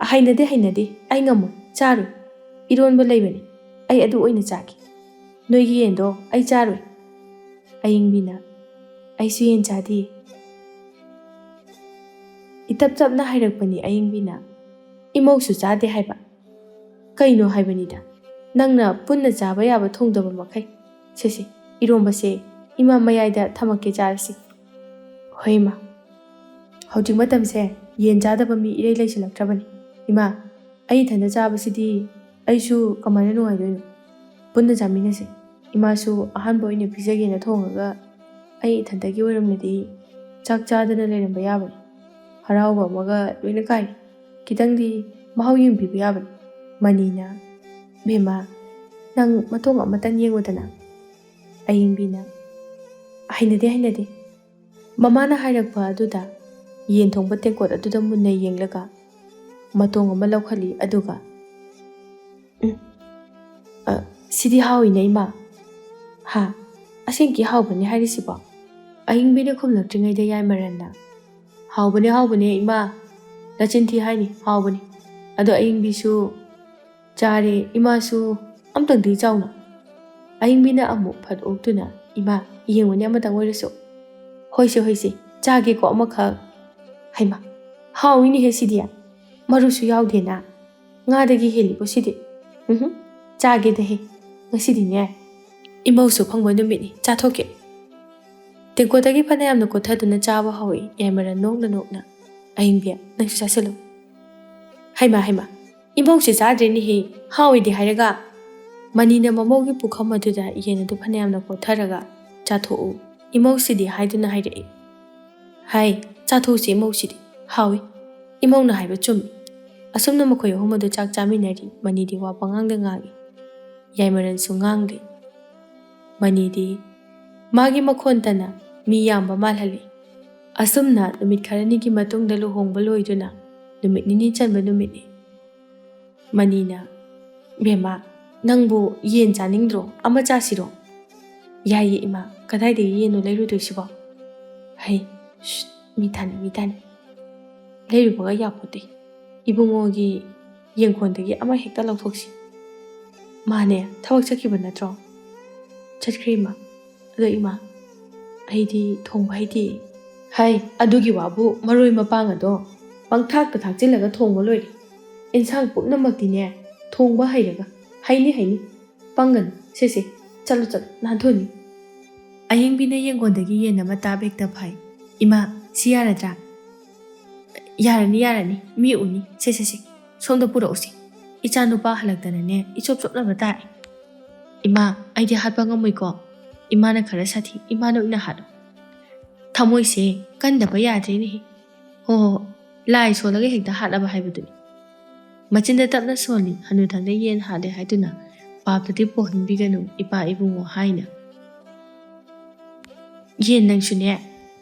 ꯍꯩꯅꯗꯦ ꯑꯩ ꯉꯝꯃꯣꯏ ꯆꯥꯔꯣꯏ ꯏꯔꯣꯟꯕ ꯂꯩꯕꯅꯤ ꯑꯩ ꯑꯗꯨ ꯑꯣꯏꯅ ꯆꯥꯒꯦ ꯅꯣꯏꯒꯤ ꯌꯦꯟꯗꯣ ꯑꯩ ꯆꯥꯔꯣꯏ ꯑꯌꯤꯡꯕꯤꯅ ꯑꯩꯁꯨ ꯌꯦꯟ ꯆꯥꯗꯦ ꯏꯇꯞ ꯇꯞꯅ ꯍꯥꯏꯔꯛꯄꯅꯤ ꯑꯌꯤꯡꯕꯤꯅ ꯏꯃꯧꯁꯨ ꯆꯥꯗꯦ ꯍꯥꯏꯕ ꯀꯩꯅꯣ ꯍꯥꯏꯕꯅꯤꯗ ꯅꯪꯅ ꯄꯨꯟꯅ ꯆꯥꯕ ꯌꯥꯕ ꯊꯣꯡꯗꯕ ꯃꯈꯩ ꯁꯤꯁꯦ ꯏꯔꯣꯝꯕꯁꯦ ꯏꯃꯥ ꯃꯌꯥꯏꯗ ꯊꯝꯃꯛꯀꯦ ꯆꯥꯔꯁꯤ ꯍꯣꯏ ꯏꯃꯥ ꯍꯧꯖꯤꯛ ꯃꯇꯝꯁꯦ ꯌꯦꯟ ꯆꯥꯗꯕ ꯃꯤ ꯏꯔꯩ ꯂꯩꯁꯤꯜꯂꯛꯇ꯭ꯔꯕꯅꯤ ꯏꯃꯥ ꯑꯩ ꯏꯊꯟꯇ ꯆꯥꯕꯁꯤꯗꯤ ꯑꯩꯁꯨ ꯀꯃꯥꯏꯅ ꯅꯨꯡꯉꯥꯏꯗꯣꯏꯅꯣ ꯄꯨꯟꯅ ꯆꯥꯃꯤꯟꯅꯁꯦ ꯏꯃꯥꯁꯨ ꯑꯍꯥꯟꯕ ꯑꯣꯏꯅ ꯄꯤꯖꯒꯦꯅ ꯊꯣꯡꯉꯒ ꯑꯩ ꯏꯊꯟꯇꯒꯤ ꯑꯣꯏꯔꯝꯂꯗꯤ ꯆꯥꯛ ꯆꯥꯗꯅ ꯂꯩꯔꯝꯕ ꯌꯥꯕꯅꯤ ꯍꯔꯥꯎꯕ ꯑꯃꯒ ꯂꯣꯏꯅ ꯀꯥꯏꯔꯦ ꯈꯤꯇꯪꯗꯤ ꯃꯍꯥꯎ ꯌꯦꯡꯕꯤꯕ ꯌꯥꯕꯅꯤ ꯃꯅꯤꯅ ꯕꯦꯝꯃ ꯅꯪ ꯃꯇꯣꯡ ꯑꯃꯇꯪ ꯌꯦꯡꯉꯨꯗꯅ ꯑꯌꯤꯡꯕꯤꯅ ꯍꯩꯅꯗꯦ ꯃꯃꯥꯅ ꯍꯥꯏꯔꯛꯄ ꯑꯗꯨꯗ ꯌꯦꯟ ꯊꯣꯡꯕ ꯇꯦꯡꯀꯣꯠ ꯑꯗꯨꯗ ꯃꯨꯟꯅ ꯌꯦꯡꯂꯒ ꯃꯇꯣꯡ ꯑꯃ ꯂꯧꯈꯠꯂꯤ ꯑꯗꯨꯒ ꯁꯤꯗꯤ ꯍꯥꯎꯏꯅꯦ ꯏꯃꯥ ꯍꯥ ꯑꯁꯦꯡꯀꯤ ꯍꯥꯎꯕꯅꯦ ꯍꯥꯏꯔꯤꯁꯤꯕꯣ ꯑꯌꯤꯡꯕꯤꯅ ꯈꯨꯝꯂꯛꯇ꯭ꯔꯤꯉꯩꯗ ꯌꯥꯏꯃꯔꯟꯅ ꯍꯥꯎꯕꯅꯦ ꯏꯃꯥ ꯅꯆꯤꯟꯊꯤ ꯍꯥꯏꯅꯤ ꯍꯥꯎꯕꯅꯤ ꯑꯗꯣ ꯑꯌꯤꯡꯕꯤꯁꯨ ꯆꯥꯔꯦ ꯏꯃꯥꯁꯨ ꯑꯝꯇꯪꯗꯤ ꯆꯥꯎꯅ ꯑꯌꯤꯡꯕꯤꯅ ꯑꯃꯨꯛ ꯐꯠ ꯑꯣꯛꯇꯨꯅ ꯏꯃꯥ ꯌꯦꯡꯉꯨꯅꯦ ꯑꯃꯇꯪ ꯑꯣꯏꯔꯁꯨ ꯍꯣꯏꯁꯦ ꯆꯥꯒꯦꯀꯣ ꯑꯃꯈꯛ ꯍꯩꯃꯥ ꯍꯥꯎꯏꯅꯦꯍꯦ ꯁꯤꯗꯤ ꯃꯔꯨꯁꯨ ꯌꯥꯎꯗꯦꯅ ꯉꯥꯗꯒꯤ ꯍꯦꯜꯂꯤꯕꯣ ꯁꯤꯗꯤ ꯆꯥꯒꯦꯗꯍꯦ ꯉꯁꯤꯗꯤꯅꯦ ꯏꯃꯧꯁꯨ ꯐꯪꯕ ꯅꯨꯃꯤꯠꯅꯤ ꯆꯥꯊꯣꯛꯀꯦ ꯇꯦꯡꯀꯣꯠꯇꯒꯤ ꯐꯅꯌꯥꯝꯅ ꯀꯣꯠꯊꯗꯨꯅ ꯆꯥꯕ ꯍꯧꯏ ꯌꯥꯏꯃꯔꯟ ꯅꯣꯛꯅ ꯑꯌꯤꯡꯕꯤ ꯅꯪꯁꯨ ꯆꯥꯁꯤꯜꯂꯨ ꯍꯩꯃꯥ ꯏꯃꯧꯁꯦ ꯆꯥꯗ꯭ꯔꯦꯅꯦꯍꯦ ꯍꯥꯎꯏꯗꯤ ꯍꯥꯏꯔꯒ ꯃꯅꯤꯅ ꯃꯃꯧꯒꯤ ꯄꯨꯈꯝ ꯑꯗꯨꯗ ꯌꯦꯟ ꯑꯗꯨ ꯐꯅꯌꯥꯝꯅ ꯀꯣꯠꯊꯔꯒ ꯆꯥꯊꯣꯛꯎ ꯏꯃꯧꯁꯤꯗꯤ ꯍꯥꯏꯗꯨꯅ ꯍꯥꯏꯔꯛꯏ ꯍꯥꯏ ꯆꯥꯊꯣꯛꯁꯤ ꯏꯃꯧꯁꯤꯗꯤ ꯍꯥꯎꯏ ꯏꯃꯧꯅ ꯍꯥꯏꯕ ꯆꯨꯝꯃꯤ ꯑꯁꯨꯝꯅ ꯃꯈꯣꯏ ꯑꯍꯨꯝ ꯑꯗꯨ ꯆꯥꯛ ꯆꯥꯃꯤꯟꯅꯔꯤ ꯃꯅꯤꯗꯤ ꯋꯥ ꯄꯉꯥꯡꯗ ꯉꯥꯡꯏ ꯌꯥꯏꯃꯔꯟꯁꯨ ꯉꯥꯡꯗꯦ ꯃꯅꯤꯗꯤ ꯃꯥꯒꯤ ꯃꯈꯣꯟꯇꯅ ꯃꯤ ꯌꯥꯝꯕ ꯃꯥꯜꯍꯜꯂꯤ ꯑꯁꯨꯝꯅ ꯅꯨꯃꯤꯠ ꯈꯔꯅꯤꯒꯤ ꯃꯇꯨꯡꯗ ꯂꯨꯍꯣꯡꯕ ꯂꯣꯏꯗꯨꯅ ꯅꯨꯃꯤꯠ ꯅꯤꯅꯤ ꯆꯟꯕ ꯅꯨꯃꯤꯠꯅꯤ ꯃꯅꯤꯅ ꯕꯦꯝꯃ ꯅꯪꯕꯨ ꯌꯦꯟ ꯆꯥꯅꯤꯡꯗ꯭ꯔꯣ ꯑꯃ ꯆꯥꯁꯤꯔꯣ ꯌꯥꯏꯌꯦ ꯏꯃꯥ ꯀꯗꯥꯏꯗꯒꯤ ꯌꯦꯟꯅꯣ ꯂꯩꯔꯨꯗꯣꯏꯁꯤꯕꯣ ꯍꯩ ꯃꯤ ꯇꯥꯅꯤ ꯂꯩꯔꯨꯕꯒ ꯌꯥꯄꯣꯠꯇꯦ ꯏꯕꯨꯡꯉꯣꯒꯤ ꯌꯦꯡꯈꯣꯟꯗꯒꯤ ꯑꯃ ꯍꯦꯛꯇ ꯂꯧꯊꯣꯛꯁꯤ ꯃꯥꯅꯦ ꯊꯕꯛ ꯆꯠꯈꯤꯕ ꯅꯠꯇ꯭ꯔꯣ ꯆꯠꯈ꯭ꯔꯦ ꯏꯃꯥ ꯑꯗꯣ ꯏꯃꯥ ꯑꯩꯗꯤ ꯊꯣꯡꯕ ꯍꯩꯇꯦ ꯍꯥꯏ ꯑꯗꯨꯒꯤ ꯋꯥꯕꯨ ꯃꯔꯣꯏ ꯃꯄꯥꯡ ꯑꯗꯣ ꯄꯪꯊꯥꯛꯇ ꯊꯥꯛꯆꯤꯜꯂꯒ ꯊꯣꯡꯕ ꯂꯣꯏꯔꯦ ꯏꯟꯁꯥꯡ ꯄꯨꯝꯅꯃꯛꯇꯤꯅꯦ ꯊꯣꯡꯕ ꯍꯩꯔꯒ ꯍꯩꯅꯤ ꯄꯪꯒꯅꯨ ꯁꯤꯁꯦ ꯆꯠꯂꯣ ꯅꯥꯟꯊꯣꯛꯅꯤ ꯑꯌꯤꯡꯕꯤꯅ ꯌꯦꯡꯒꯣꯟꯗꯒꯤ ꯌꯦꯟ ꯑꯃ ꯇꯥꯕꯦꯛꯇ ꯐꯥꯏ ꯏꯃꯥ ꯁꯤ ꯌꯥꯔꯗ꯭ꯔꯥ ꯌꯥꯔꯅꯤ ꯃꯤ ꯎꯅꯤ ꯁꯦ ꯁꯣꯝꯗ ꯄꯨꯔꯛꯎꯁꯤ ꯏꯆꯥ ꯅꯨꯄꯥ ꯍꯜꯂꯛꯇꯅꯅꯦ ꯏꯆꯣꯞ ꯆꯣꯞꯅꯕ ꯇꯥꯔꯦ ꯏꯃꯥ ꯑꯩꯗꯤ ꯍꯥꯠꯄ ꯉꯝꯃꯣꯏꯀꯣ ꯏꯃꯥꯅ ꯈꯔ ꯁꯥꯊꯤ ꯏꯃꯥꯅ ꯑꯣꯏꯅ ꯍꯥꯠꯂꯣ ꯊꯃꯣꯏꯁꯦ ꯀꯟꯗꯕ ꯌꯥꯗ꯭ꯔꯦꯅꯦꯍꯦ ꯍꯣ ꯂꯥꯏ ꯁꯣꯜꯂꯒ ꯍꯦꯛꯇ ꯍꯥꯠꯂꯕ ꯍꯥꯏꯕꯗꯨꯅꯤ ꯃꯆꯤꯟꯗ ꯇꯞꯅ ꯁꯣꯜꯂꯤ ꯍꯅꯨꯊꯪꯗ ꯌꯦꯟ ꯍꯥꯠꯂꯦ ꯍꯥꯏꯗꯨꯅ ꯄꯥꯞꯇꯗꯤ ꯄꯣꯛꯍꯟꯕꯤꯒꯅꯨ ꯏꯄꯥ ꯏꯕꯨꯡꯉꯣ ꯍꯥꯏꯅ ꯌꯦꯟ ꯅꯪꯁꯨꯅꯦ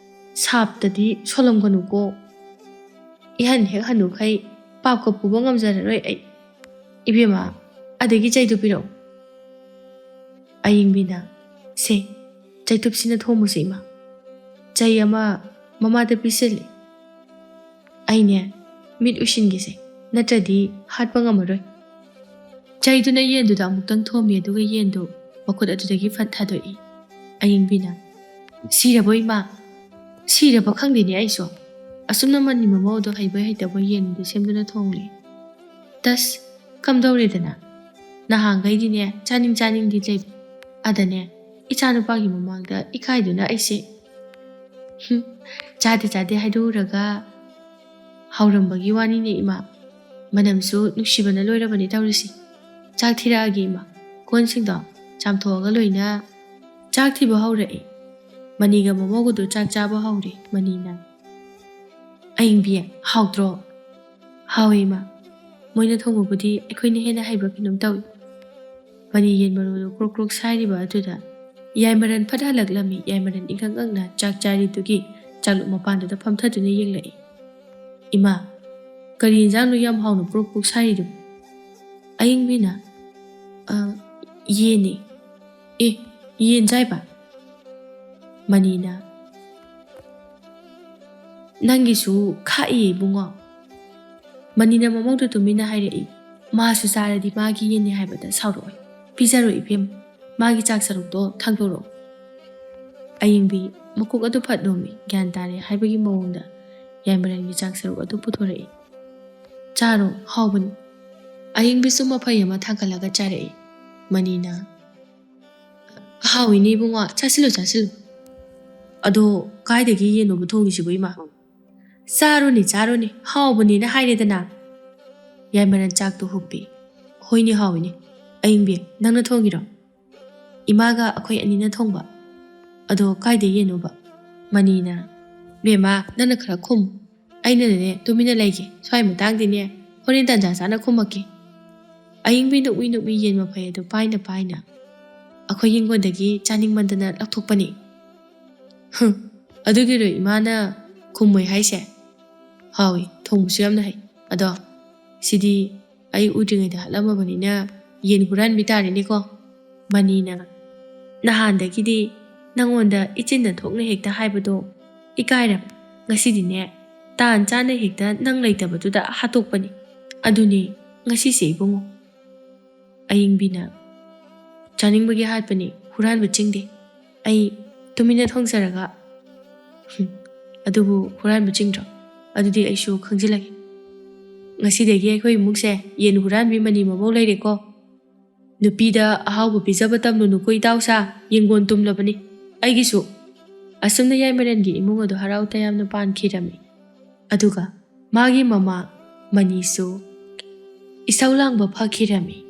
ꯁꯥꯞꯇꯗꯤ ꯁꯣꯜꯂꯝꯒꯅꯨꯀꯣ ꯏꯍꯟ ꯍꯦꯛ ꯍꯟꯅꯨꯈꯩ ꯄꯥꯞꯀ ꯄꯨꯕ ꯉꯝꯖꯔꯔꯣꯏ ꯑꯩ ꯏꯕꯦꯝꯃ ꯑꯗꯒꯤ ꯆꯩꯗꯨ ꯄꯤꯔꯛꯎ ꯑꯌꯤꯡꯕꯤꯅ ꯁꯦ ꯆꯩꯇꯨꯞꯁꯤꯅ ꯊꯣꯡꯕꯁꯦ ꯏꯃꯥ ꯆꯩ ꯑꯃ ꯃꯃꯥꯗ ꯄꯤꯁꯤꯜꯂꯤ ꯑꯩꯅꯦ ꯃꯤꯠ ꯎꯏꯁꯤꯟꯒꯦꯁꯦ ꯅꯠꯇ꯭ꯔꯗꯤ ꯍꯥꯠꯄ ꯉꯝꯃꯔꯣꯏ ꯆꯩꯗꯨꯅ ꯌꯦꯟꯗꯨꯗ ꯑꯃꯨꯛꯇꯪ ꯊꯣꯝꯃꯤ ꯑꯗꯨꯒ ꯌꯦꯟꯗꯨ ꯃꯈꯨꯠ ꯑꯗꯨꯗꯒꯤ ꯐꯠ ꯊꯥꯗꯣꯛꯏ꯫ ꯑꯌꯤꯡꯕꯤꯅ ꯁꯤꯔꯕꯣ ꯏꯃꯥ? ꯁꯤꯔꯕ ꯈꯪꯗꯦꯅꯦ ꯑꯩꯁꯨ꯫ ꯑꯁꯨꯝꯅ ꯃꯅꯤ ꯃꯃꯧ ꯑꯗꯨ ꯍꯩꯕꯣꯏ ꯍꯩꯇꯕꯣꯏ ꯌꯦꯟꯗꯨ ꯁꯦꯝꯗꯨꯅ ꯊꯣꯡꯂꯤ꯫ ꯇꯁ ꯀꯝꯗꯧꯔꯦꯗꯅ? ꯅꯍꯥꯟꯈꯩꯗꯤꯅꯦ ꯆꯥꯅꯤꯡꯗꯤ ꯂꯩꯕ ꯑꯗꯅꯦ ꯏꯆꯥꯅꯨꯄꯥꯒꯤ ꯃꯃꯥꯡꯗ ꯏꯀꯥꯏꯗꯨꯅ ꯑꯩꯁꯦ ꯆꯥꯗꯦ ꯍꯥꯏꯗꯣꯛꯎꯔꯒ ꯍꯥꯎꯔꯝꯕꯒꯤ ꯋꯥꯅꯤꯅꯦ ꯏꯃꯥ꯫ ꯃꯅꯝꯁꯨ ꯅꯨꯡꯁꯤꯕꯅ ꯂꯣꯏꯔꯕꯅꯤ ꯇꯧꯔꯤꯁꯤ꯫ ꯆꯥꯛ ꯊꯤꯔꯛꯑꯒꯦ ꯏꯃꯥ꯫ ꯀꯣꯟꯁꯤꯡꯗꯣ ꯆꯥꯝꯊꯣꯛꯑꯒ ꯂꯣꯏꯅ ꯆꯥꯛ ꯊꯤꯕ ꯍꯧꯔꯛꯏ꯫ ꯃꯅꯤꯒ ꯃꯃꯧꯒꯗꯨ ꯆꯥꯛ ꯆꯥꯕ ꯍꯧꯔꯤ꯫ ꯃꯅꯤꯅ ꯑꯌꯤꯡꯕꯤ ꯍꯥꯎꯇ꯭ꯔꯣ? ꯍꯥꯎꯏ ꯏꯃꯥ꯫ ꯃꯣꯏꯅ ꯊꯣꯡꯕꯕꯨꯗꯤ ꯑꯩꯈꯣꯏꯅ ꯍꯦꯟꯅ ꯍꯩꯕ ꯀꯩꯅꯣꯝ ꯇꯧꯏ꯫ ꯃꯅꯤ ꯌꯦꯟ ꯃꯔꯨꯗꯨ ꯀ꯭ꯔꯣꯛ ꯁꯥꯏꯔꯤꯕ ꯑꯗꯨꯗ ꯌꯥꯏꯃꯔꯟ ꯐꯠ ꯍꯜꯂꯛꯂꯝꯃꯤ꯫ ꯌꯥꯏꯃꯔꯟ ꯏꯉꯛꯉꯛꯅ ꯆꯥꯛ ꯆꯥꯔꯤꯗꯨꯒꯤ ꯆꯥꯛꯂꯨꯛ ꯃꯄꯥꯟꯗꯨꯗ ꯐꯝꯊꯗꯨꯅ ꯌꯦꯡꯂꯛꯏ꯫ ꯏꯃꯥ, ꯀꯔꯤ ꯌꯦꯟꯖꯥꯡꯅꯣ ꯌꯥꯝ ꯍꯥꯎꯅ ꯄ꯭ꯔꯣꯛ ꯁꯥꯏꯔꯤꯗꯨꯕꯨ? ꯑꯌꯤꯡꯕꯤꯅ ꯌꯦꯟꯅꯤ꯫ ꯌꯦꯟ ꯆꯥꯏꯕ? ꯃꯅꯤꯅ ꯅꯪꯒꯤꯁꯨ ꯈꯥꯛꯏꯌꯦ ꯏꯕꯨꯡꯉꯣ꯫ ꯃꯅꯤꯅ ꯃꯃꯧꯗ ꯇꯨꯃꯤꯟꯅ ꯍꯥꯏꯔꯛꯏ꯫ ꯃꯥꯁꯨ ꯆꯥꯔꯗꯤ ꯃꯥꯒꯤ ꯌꯦꯟꯅꯤ ꯍꯥꯏꯕꯗ ꯁꯥꯎꯔꯛꯑꯣꯏ꯫ ꯄꯤꯖꯔꯣ ꯏꯕꯦꯝ, ꯃꯥꯒꯤ ꯆꯥꯛ ꯁꯔꯨꯛꯇꯣ ꯊꯥꯡꯗꯣꯔꯛꯑꯣ꯫ ꯑꯌꯤꯡꯕꯤ ꯃꯀꯣꯛ ꯑꯗꯨ ꯐꯠ ꯅꯣꯝꯃꯤ꯫ ꯒ꯭ꯌꯥꯟ ꯇꯥꯔꯦ ꯍꯥꯏꯕꯒꯤ ꯃꯑꯣꯡꯗ ꯌꯥꯏꯃꯔꯟꯒꯤ ꯆꯥꯛ ꯁꯔꯨꯛ ꯑꯗꯨ ꯄꯨꯊꯣꯔꯛꯏ꯫ ꯆꯥꯔꯣ, ꯍꯥꯎꯕꯅꯤ꯫ ꯑꯌꯤꯡꯕꯤꯁꯨ ꯃꯐꯩ ꯑꯃ ꯊꯥꯡꯀꯠꯂꯒ ꯆꯥꯔꯛꯏ꯫ ꯃꯅꯤꯅ ꯍꯥꯎꯏꯅꯦ ꯏꯕꯨꯡꯉꯣ, ꯆꯥꯁꯤꯜꯂꯨ꯫ ꯑꯗꯣ ꯀꯥꯏꯗꯒꯤ ꯌꯦꯟꯅꯣꯕ ꯊꯣꯡꯉꯤꯁꯤꯕꯨ ꯏꯃꯥ? ꯆꯥꯔꯣꯅꯦ, ꯍꯥꯎꯕꯅꯤꯅ ꯍꯥꯏꯔꯦꯗꯅ꯫ ꯌꯥꯏꯃꯔꯟ ꯆꯥꯛꯇꯨ ꯍꯨꯞꯄꯤ꯫ ꯍꯣꯏꯅꯦ ꯍꯥꯎꯏꯅꯦ꯫ ꯑꯌꯤꯡꯕꯤ ꯅꯪꯅ ꯊꯣꯡꯉꯤꯔꯣ? ꯏꯃꯥꯒ ꯑꯩꯈꯣꯏ ꯑꯅꯤꯅ ꯊꯣꯡꯕ꯫ ꯑꯗꯣ ꯀꯥꯏꯗꯩ ꯌꯦꯟꯅꯣꯕ? ꯃꯅꯤꯅ ꯕꯦꯝꯃ ꯅꯪꯅ ꯈꯔ ꯈꯨꯝꯃꯨ꯫ ꯑꯩꯅꯅꯦ ꯇꯨꯃꯤꯟꯅ ꯂꯩꯒꯦ꯫ ꯁ꯭ꯋꯥꯏ ꯃꯇꯥꯡꯗꯤꯅꯦ ꯍꯣꯔꯦꯟ ꯇꯟꯖꯥ ꯆꯥꯅ ꯈꯨꯝꯃꯛꯀꯦ꯫ ꯑꯌꯤꯡꯕꯤ ꯅꯣꯛꯃꯤ ꯌꯦꯟ ꯃꯐꯩ ꯑꯗꯨ ꯄꯥꯏꯅ ꯑꯩꯈꯣꯏ ꯌꯦꯡꯒꯣꯟꯗꯒꯤ ꯆꯥꯅꯤꯡꯃꯟꯗꯅ ꯂꯧꯊꯣꯛꯄꯅꯤ꯫ ꯑꯗꯨꯒꯤꯔꯣ ꯏꯃꯥꯅ ꯈꯨꯝꯃꯣꯏ ꯍꯥꯏꯁꯦ? ꯍꯥꯎꯏ, ꯊꯣꯡꯕꯁꯨ ꯌꯥꯝꯅ ꯍꯩ꯫ ꯑꯗꯣ ꯁꯤꯗꯤ ꯑꯩ ꯎꯗ꯭ꯔꯤꯉꯩꯗ ꯍꯠꯂꯝꯃꯕꯅꯤꯅ ꯌꯦꯟ ꯍꯨꯔꯥꯟꯕꯤ ꯇꯥꯔꯦꯅꯦꯀꯣ꯫ ꯃꯅꯤꯅ ꯅꯍꯥꯟꯗꯒꯤꯗꯤ ꯅꯪꯉꯣꯟꯗ ꯏꯆꯤꯟꯅ ꯊꯣꯛꯅ ꯍꯦꯛꯇ ꯍꯥꯏꯕꯗꯣ ꯏꯀꯥꯏꯔꯕ꯫ ꯉꯁꯤꯗꯤꯅꯦ ꯇꯥꯟ ꯆꯥꯅ ꯍꯦꯛꯇ ꯅꯪ ꯂꯩꯇꯕꯗꯨꯗ ꯍꯥꯠꯇꯣꯛꯄꯅꯤ꯫ ꯑꯗꯨꯅꯤ ꯉꯁꯤꯁꯦ ꯏꯕꯨꯡꯉꯣ꯫ ꯑꯌꯤꯡꯕꯤꯅ ꯆꯥꯅꯤꯡꯕꯒꯤ ꯍꯥꯠꯄꯅꯤ, ꯍꯨꯔꯥꯟꯕ ꯆꯤꯡꯗꯦ꯫ ꯑꯩ ꯇꯨꯃꯤꯟꯅ ꯊꯣꯡꯖꯔꯒ ꯑꯗꯨꯕꯨ ꯍꯨꯔꯥꯟꯕ ꯆꯤꯡꯗ꯭ꯔꯣ? ꯑꯗꯨꯗꯤ ꯑꯩꯁꯨ ꯈꯪꯖꯤꯜꯂꯒꯦ꯫ ꯉꯁꯤꯗꯒꯤ ꯑꯩꯈꯣꯏ ꯏꯃꯨꯡꯁꯦ ꯌꯦꯟ ꯍꯨꯔꯥꯟꯕꯤ ꯃꯅꯤ ꯃꯃꯧ ꯂꯩꯔꯦꯀꯣ꯫ ꯅꯨꯄꯤꯗ ꯑꯍꯥꯎꯕ ꯄꯤꯖꯕ ꯇꯝꯂꯨꯅꯨꯀꯣ ꯏꯇꯥꯎꯁꯥ, ꯌꯦꯡꯒꯣꯟ ꯇꯨꯝꯂꯕꯅꯤ ꯑꯩꯒꯤꯁꯨ꯫ ꯑꯁꯨꯝꯅ ꯌꯥꯏꯃꯔꯟꯒꯤ ꯏꯃꯨꯡ ꯑꯗꯨ ꯍꯔꯥꯎ ꯇꯌꯥꯝꯅ ꯄꯥꯟꯈꯤꯔꯝꯃꯤ꯫ ꯑꯗꯨꯒ ꯃꯥꯒꯤ ꯃꯃꯥ ꯃꯅꯤꯁꯨ ꯏꯁꯧ ꯂꯥꯡꯕ ꯐꯈꯤꯔꯝꯃꯤ꯫